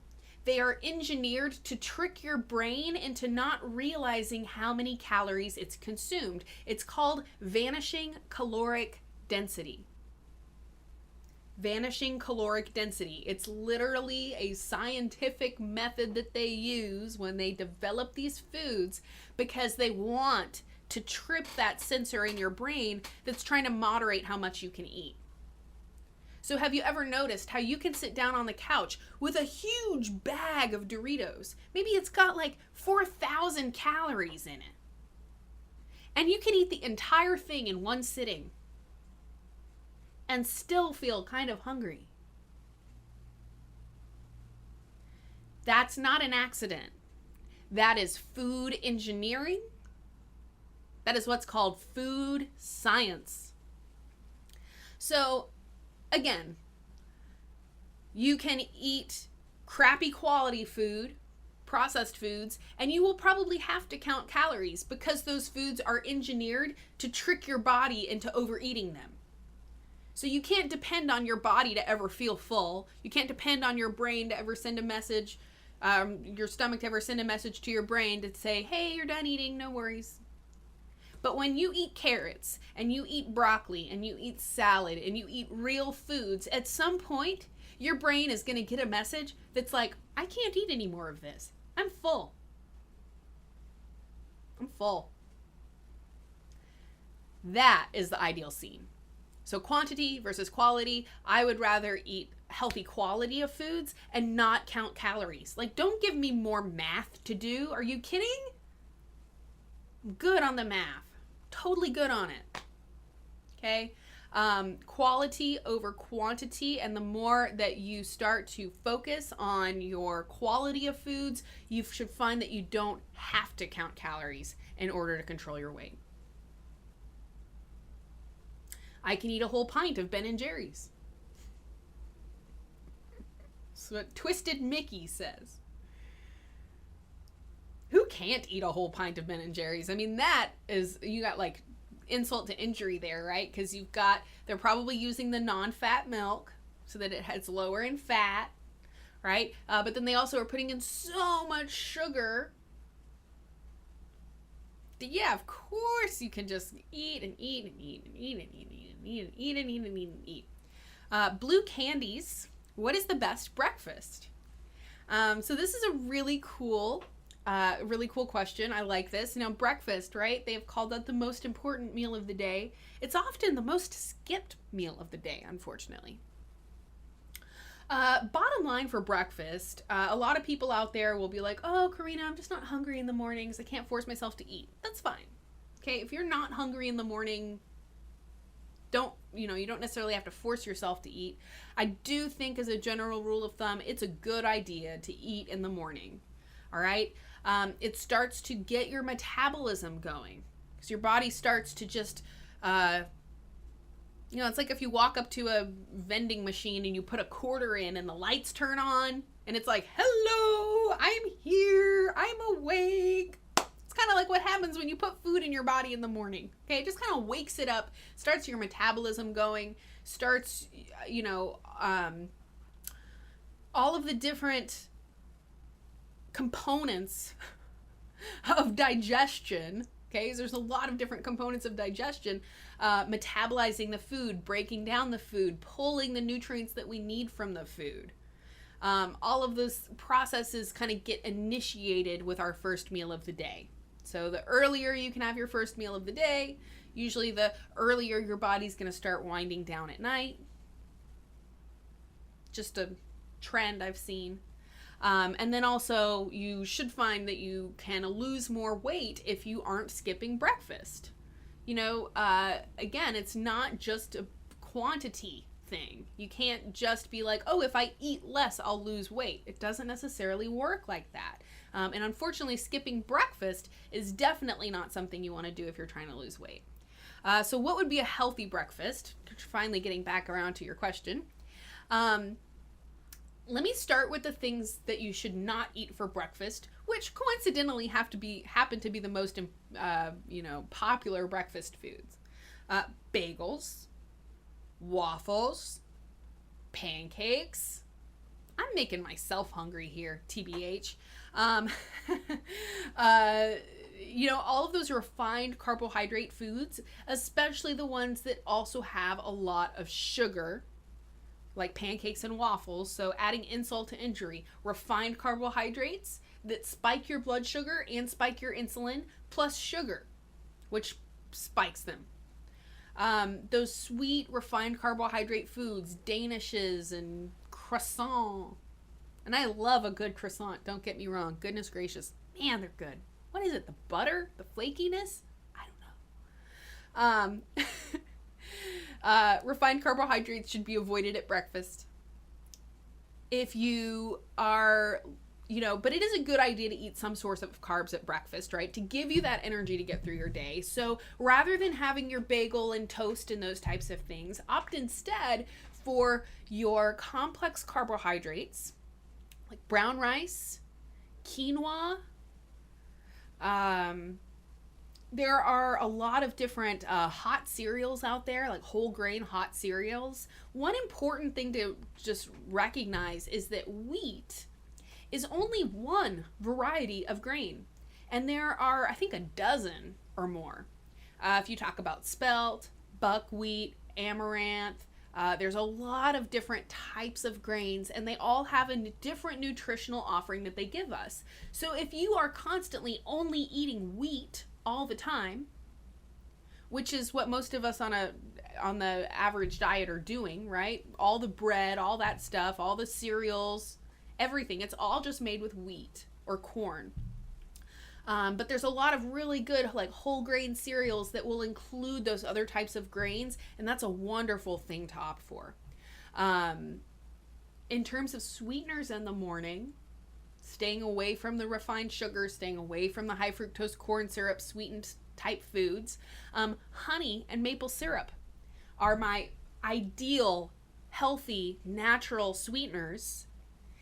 They are engineered to trick your brain into not realizing how many calories it's consumed. It's called vanishing caloric density. Vanishing caloric density. It's literally a scientific method that they use when they develop these foods because they want to trip that sensor in your brain that's trying to moderate how much you can eat. So have you ever noticed how you can sit down on the couch with a huge bag of Doritos? Maybe it's got like 4,000 calories in it. And you can eat the entire thing in one sitting and still feel kind of hungry. That's not an accident. That is food engineering. That is what's called food science. So, again, you can eat crappy quality food, processed foods, and you will probably have to count calories because those foods are engineered to trick your body into overeating them. So you can't depend on your body to ever feel full. You can't depend on your brain to ever send a message, your stomach to ever send a message to your brain to say, hey, you're done eating, no worries. But when you eat carrots and you eat broccoli and you eat salad and you eat real foods, at some point, your brain is going to get a message that's like, I can't eat any more of this. I'm full. I'm full. That is the ideal scene. So quantity versus quality, I would rather eat healthy quality of foods and not count calories. Like, don't give me more math to do. Are you kidding? I'm good on the math. Totally good on it. Okay? Quality over quantity, and the more that you start to focus on your quality of foods, you should find that you don't have to count calories in order to control your weight. I can eat a whole pint of Ben & Jerry's. That's what Twisted Mickey says. Who can't eat a whole pint of Ben & Jerry's? I mean, that is, you got like insult to injury there, right? Because they're probably using the non-fat milk so that it's lower in fat, right? But then they also are putting in so much sugar. Yeah, of course you can just eat and eat and eat and eat and eat and eat and eat and eat and eat and eat and eat. Blue candies. What is the best breakfast? So this is a really cool question. I like this. Now, breakfast, right? They've called that the most important meal of the day. It's often the most skipped meal of the day, unfortunately. Bottom line for breakfast, a lot of people out there will be like, oh, Corrina, I'm just not hungry in the mornings. I can't force myself to eat. That's fine. Okay, if you're not hungry in the morning, you don't necessarily have to force yourself to eat. I do think as a general rule of thumb, it's a good idea to eat in the morning. All right? It starts to get your metabolism going because your body starts to just, it's like if you walk up to a vending machine and you put a quarter in and the lights turn on and it's like, hello, I'm here, I'm awake. It's kind of like what happens when you put food in your body in the morning. Okay, it just kind of wakes it up, starts your metabolism going, starts, all of the different components of digestion. Okay, so there's a lot of different components of digestion, metabolizing the food, breaking down the food, pulling the nutrients that we need from the food. All of those processes kind of get initiated with our first meal of the day. So the earlier you can have your first meal of the day, usually the earlier your body's going to start winding down at night. Just a trend I've seen. And then also you should find that you can lose more weight if you aren't skipping breakfast. Again, it's not just a quantity thing. You can't just be like, oh, if I eat less, I'll lose weight. It doesn't necessarily work like that. And unfortunately, skipping breakfast is definitely not something you want to do if you're trying to lose weight. So what would be a healthy breakfast? Finally getting back around to your question. Let me start with the things that you should not eat for breakfast, which coincidentally happen to be the most popular breakfast foods. Bagels, waffles, pancakes. I'm making myself hungry here, TBH. All of those refined carbohydrate foods, especially the ones that also have a lot of sugar, like pancakes and waffles. So adding insult to injury, refined carbohydrates that spike your blood sugar and spike your insulin, plus sugar, which spikes them. Those sweet refined carbohydrate foods, danishes and croissant. And I love a good croissant, don't get me wrong. Goodness gracious. Man, they're good. What is it? The butter? The flakiness? I don't know. Refined carbohydrates should be avoided at breakfast. If you are, but it is a good idea to eat some source of carbs at breakfast, right? To give you that energy to get through your day. So rather than having your bagel and toast and those types of things, opt instead for your complex carbohydrates, like brown rice, quinoa. There are a lot of different hot cereals out there, like whole grain hot cereals. One important thing to just recognize is that wheat is only one variety of grain. And there are, I think, a dozen or more. If you talk about spelt, buckwheat, amaranth, there's a lot of different types of grains, and they all have a different nutritional offering that they give us. So if you are constantly only eating wheat all the time, which is what most of us on the average diet are doing, right? All the bread, all that stuff, all the cereals, everything, it's all just made with wheat or corn. But there's a lot of really good like whole grain cereals that will include those other types of grains, and that's a wonderful thing to opt for. In terms of sweeteners in the morning, staying away from the refined sugar, staying away from the high fructose corn syrup sweetened type foods, honey and maple syrup are my ideal, healthy, natural sweeteners,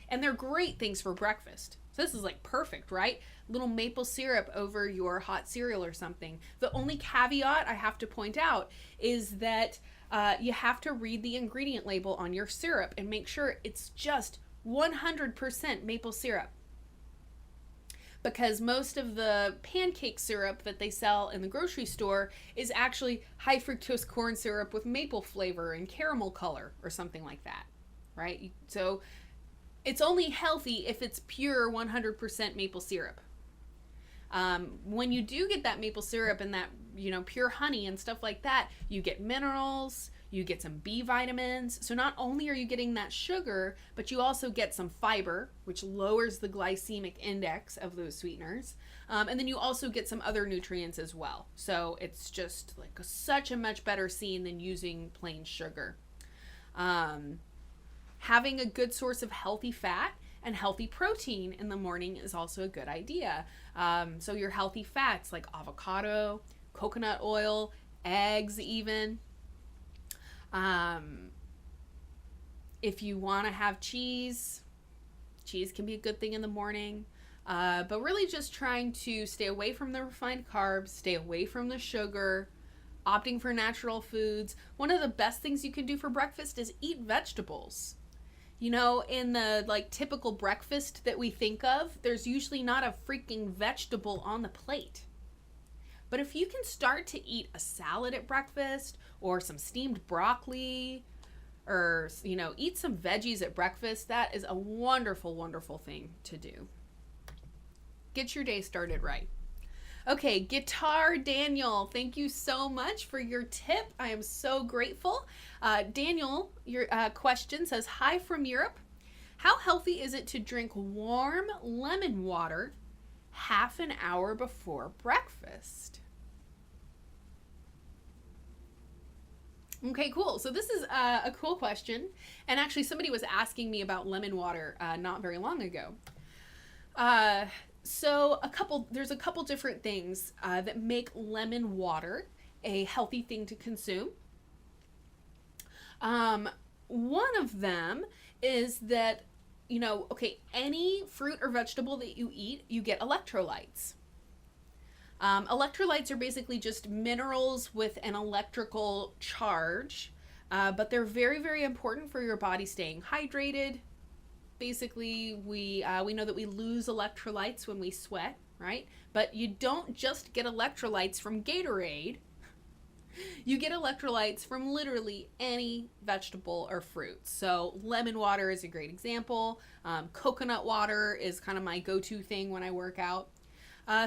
and they're great things for breakfast. So this is like perfect, right? Little maple syrup over your hot cereal or something. The only caveat I have to point out is that you have to read the ingredient label on your syrup and make sure it's just 100% maple syrup. Because most of the pancake syrup that they sell in the grocery store is actually high fructose corn syrup with maple flavor and caramel color or something like that, right? So it's only healthy if it's pure 100% maple syrup. When you do get that maple syrup and that, pure honey and stuff like that, you get minerals, you get some B vitamins. So not only are you getting that sugar, but you also get some fiber, which lowers the glycemic index of those sweeteners. And then you also get some other nutrients as well. So it's just like such a much better scene than using plain sugar. Having a good source of healthy fat and healthy protein in the morning is also a good idea. So your healthy fats like avocado, coconut oil, eggs even. If you want to have cheese can be a good thing in the morning. But really just trying to stay away from the refined carbs, stay away from the sugar, opting for natural foods. One of the best things you can do for breakfast is eat vegetables. You know, in the like typical breakfast that we think of, there's usually not a freaking vegetable on the plate. But if you can start to eat a salad at breakfast or some steamed broccoli or, you know, eat some veggies at breakfast, that is a wonderful, wonderful thing to do. Get your day started right. Okay, Guitar Daniel, thank you so much for your tip. I am so grateful. Daniel, your question says, hi from Europe. How healthy is it to drink warm lemon water half an hour before breakfast? Okay, cool. So this is a cool question. And actually somebody was asking me about lemon water not very long ago. So there's a couple different things that make lemon water a healthy thing to consume. One of them is that, you know, okay, any fruit or vegetable that you eat, you get electrolytes. Electrolytes are basically just minerals with an electrical charge, but they're very, very important for your body staying hydrated. Basically, we know that we lose electrolytes when we sweat, right? But you don't just get electrolytes from Gatorade. You get electrolytes from literally any vegetable or fruit. So lemon water is a great example. Coconut water is kind of my go-to thing when I work out.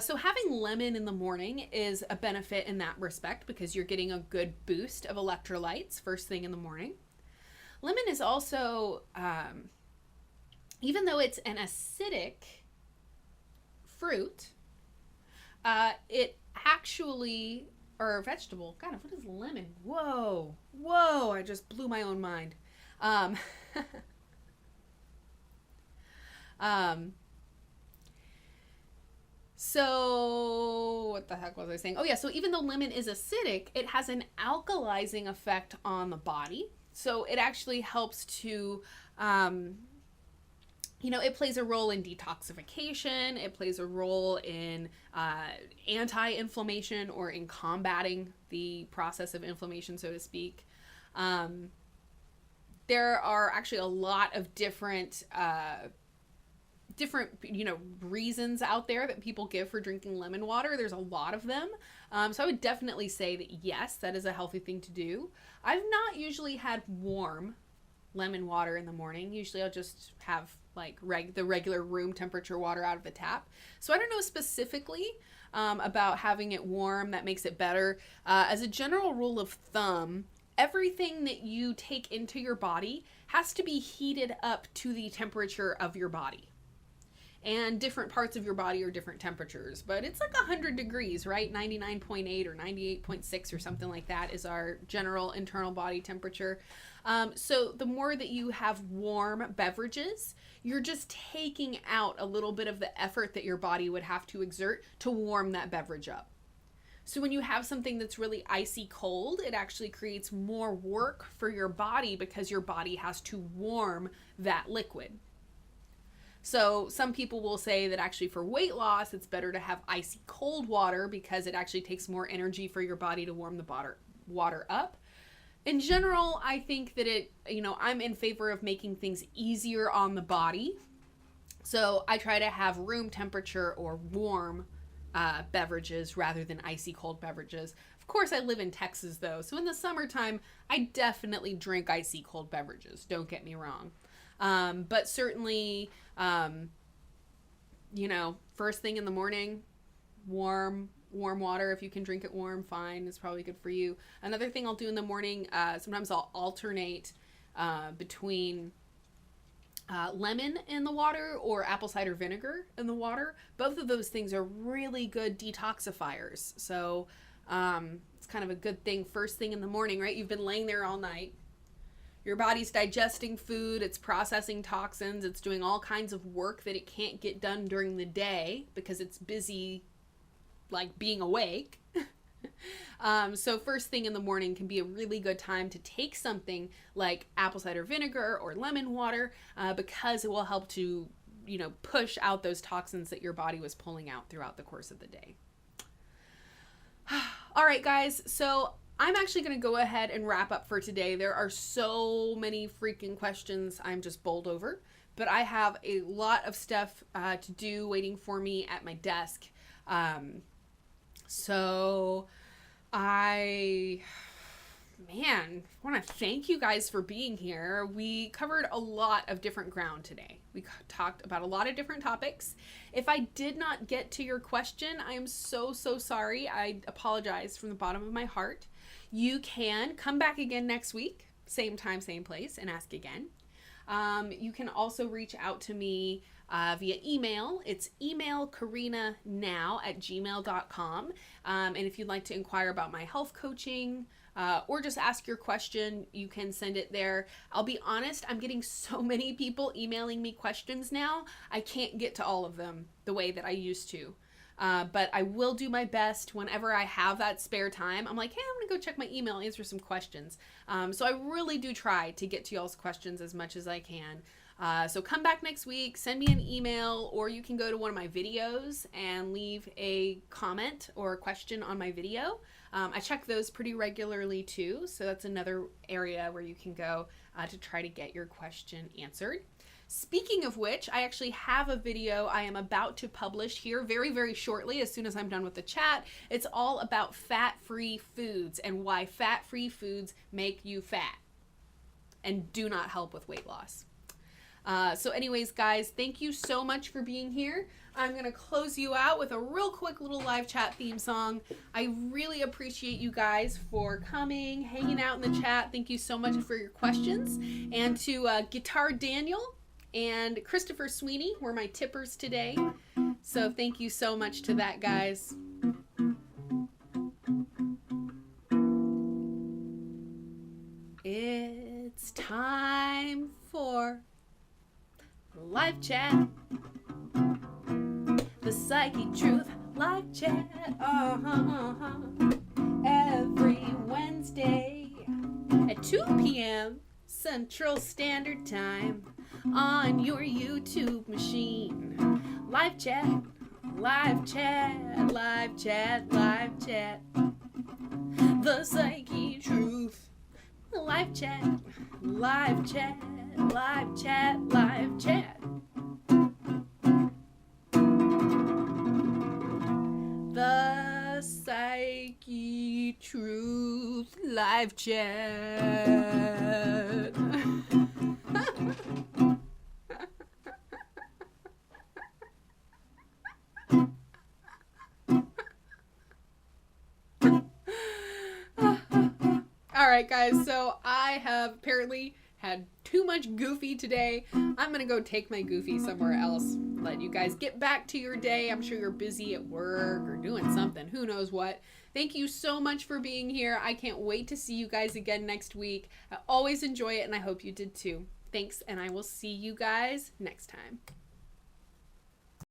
So having lemon in the morning is a benefit in that respect because you're getting a good boost of electrolytes first thing in the morning. Lemon is also, even though it's an acidic fruit, it actually, or vegetable, God, what is lemon? Whoa, I just blew my own mind. So what the heck was I saying? Oh yeah, so even though lemon is acidic, it has an alkalizing effect on the body. So it actually helps to, you know, it plays a role in detoxification. It plays a role in anti-inflammation or in combating the process of inflammation, so to speak. There are actually a lot of different, you know, reasons out there that people give for drinking lemon water. There's a lot of them. So I would definitely say that yes, that is a healthy thing to do. I've not usually had warm lemon water in the morning. Usually I'll just have like the regular room temperature water out of the tap. So I don't know specifically about having it warm that makes it better. As a general rule of thumb, everything that you take into your body has to be heated up to the temperature of your body. And different parts of your body are different temperatures, but it's like 100 degrees, right? 99.8 or 98.6 or something like that is our general internal body temperature. So the more that you have warm beverages, you're just taking out a little bit of the effort that your body would have to exert to warm that beverage up. So when you have something that's really icy cold, it actually creates more work for your body because your body has to warm that liquid. So some people will say that actually for weight loss, it's better to have icy cold water because it actually takes more energy for your body to warm the water up. In general, I think that I'm in favor of making things easier on the body. So I try to have room temperature or warm beverages rather than icy cold beverages. Of course, I live in Texas though. So in the summertime, I definitely drink icy cold beverages. Don't get me wrong. But certainly, first thing in the morning, warm water. If you can drink it warm, fine. It's probably good for you. Another thing I'll do in the morning, sometimes I'll alternate, between, lemon in the water or apple cider vinegar in the water. Both of those things are really good detoxifiers. So, it's kind of a good thing first thing in the morning, right? You've been laying there all night. Your body's digesting food, it's processing toxins, it's doing all kinds of work that it can't get done during the day because it's busy, like, being awake. So first thing in the morning can be a really good time to take something like apple cider vinegar or lemon water because it will help to, push out those toxins that your body was pulling out throughout the course of the day. All right, guys, so I'm actually going to go ahead and wrap up for today. There are so many freaking questions I'm just bowled over, but I have a lot of stuff to do waiting for me at my desk. So I want to thank you guys for being here. We covered a lot of different ground today. We talked about a lot of different topics. If I did not get to your question, I am so sorry. I apologize from the bottom of my heart. You can come back again next week, same time, same place, and ask again. You can also reach out to me via email. It's emailcorrina@gmail.com. And if you'd like to inquire about my health coaching, or just ask your question, you can send it there. I'll be honest, I'm getting so many people emailing me questions now, I can't get to all of them the way that I used to. But I will do my best whenever I have that spare time. I'm like, hey, I'm gonna go check my email, answer some questions. So I really do try to get to y'all's questions as much as I can. So come back next week, send me an email, or you can go to one of my videos and leave a comment or a question on my video. I check those pretty regularly too, so that's another area where you can go to try to get your question answered. Speaking of which, I actually have a video I am about to publish here very shortly as soon as I'm done with the chat. It's all about fat-free foods and why fat-free foods make you fat and do not help with weight loss. So anyways, guys, thank you so much for being here. I'm going to close you out with a real quick little live chat theme song. I really appreciate you guys for coming, hanging out in the chat. Thank you so much for your questions. And to Guitar Daniel and Christopher Sweeney were my tippers today. So thank you so much to that, guys. It's time for live chat. The Psychetruth live chat. Every Wednesday at 2 p.m. Central Standard Time on your YouTube machine. Live chat, live chat, live chat, live chat. The Psychetruth live chat, live chat, live chat, live chat. The Psychetruth live chat. All right, guys, so I have apparently had too much goofy today. I'm gonna go take my goofy somewhere else. Let you guys get back to your day. I'm sure you're busy at work or doing something, who knows what. Thank you so much for being here. I can't wait to see you guys again next week. I always enjoy it, and I hope you did too. Thanks, and I will see you guys next time.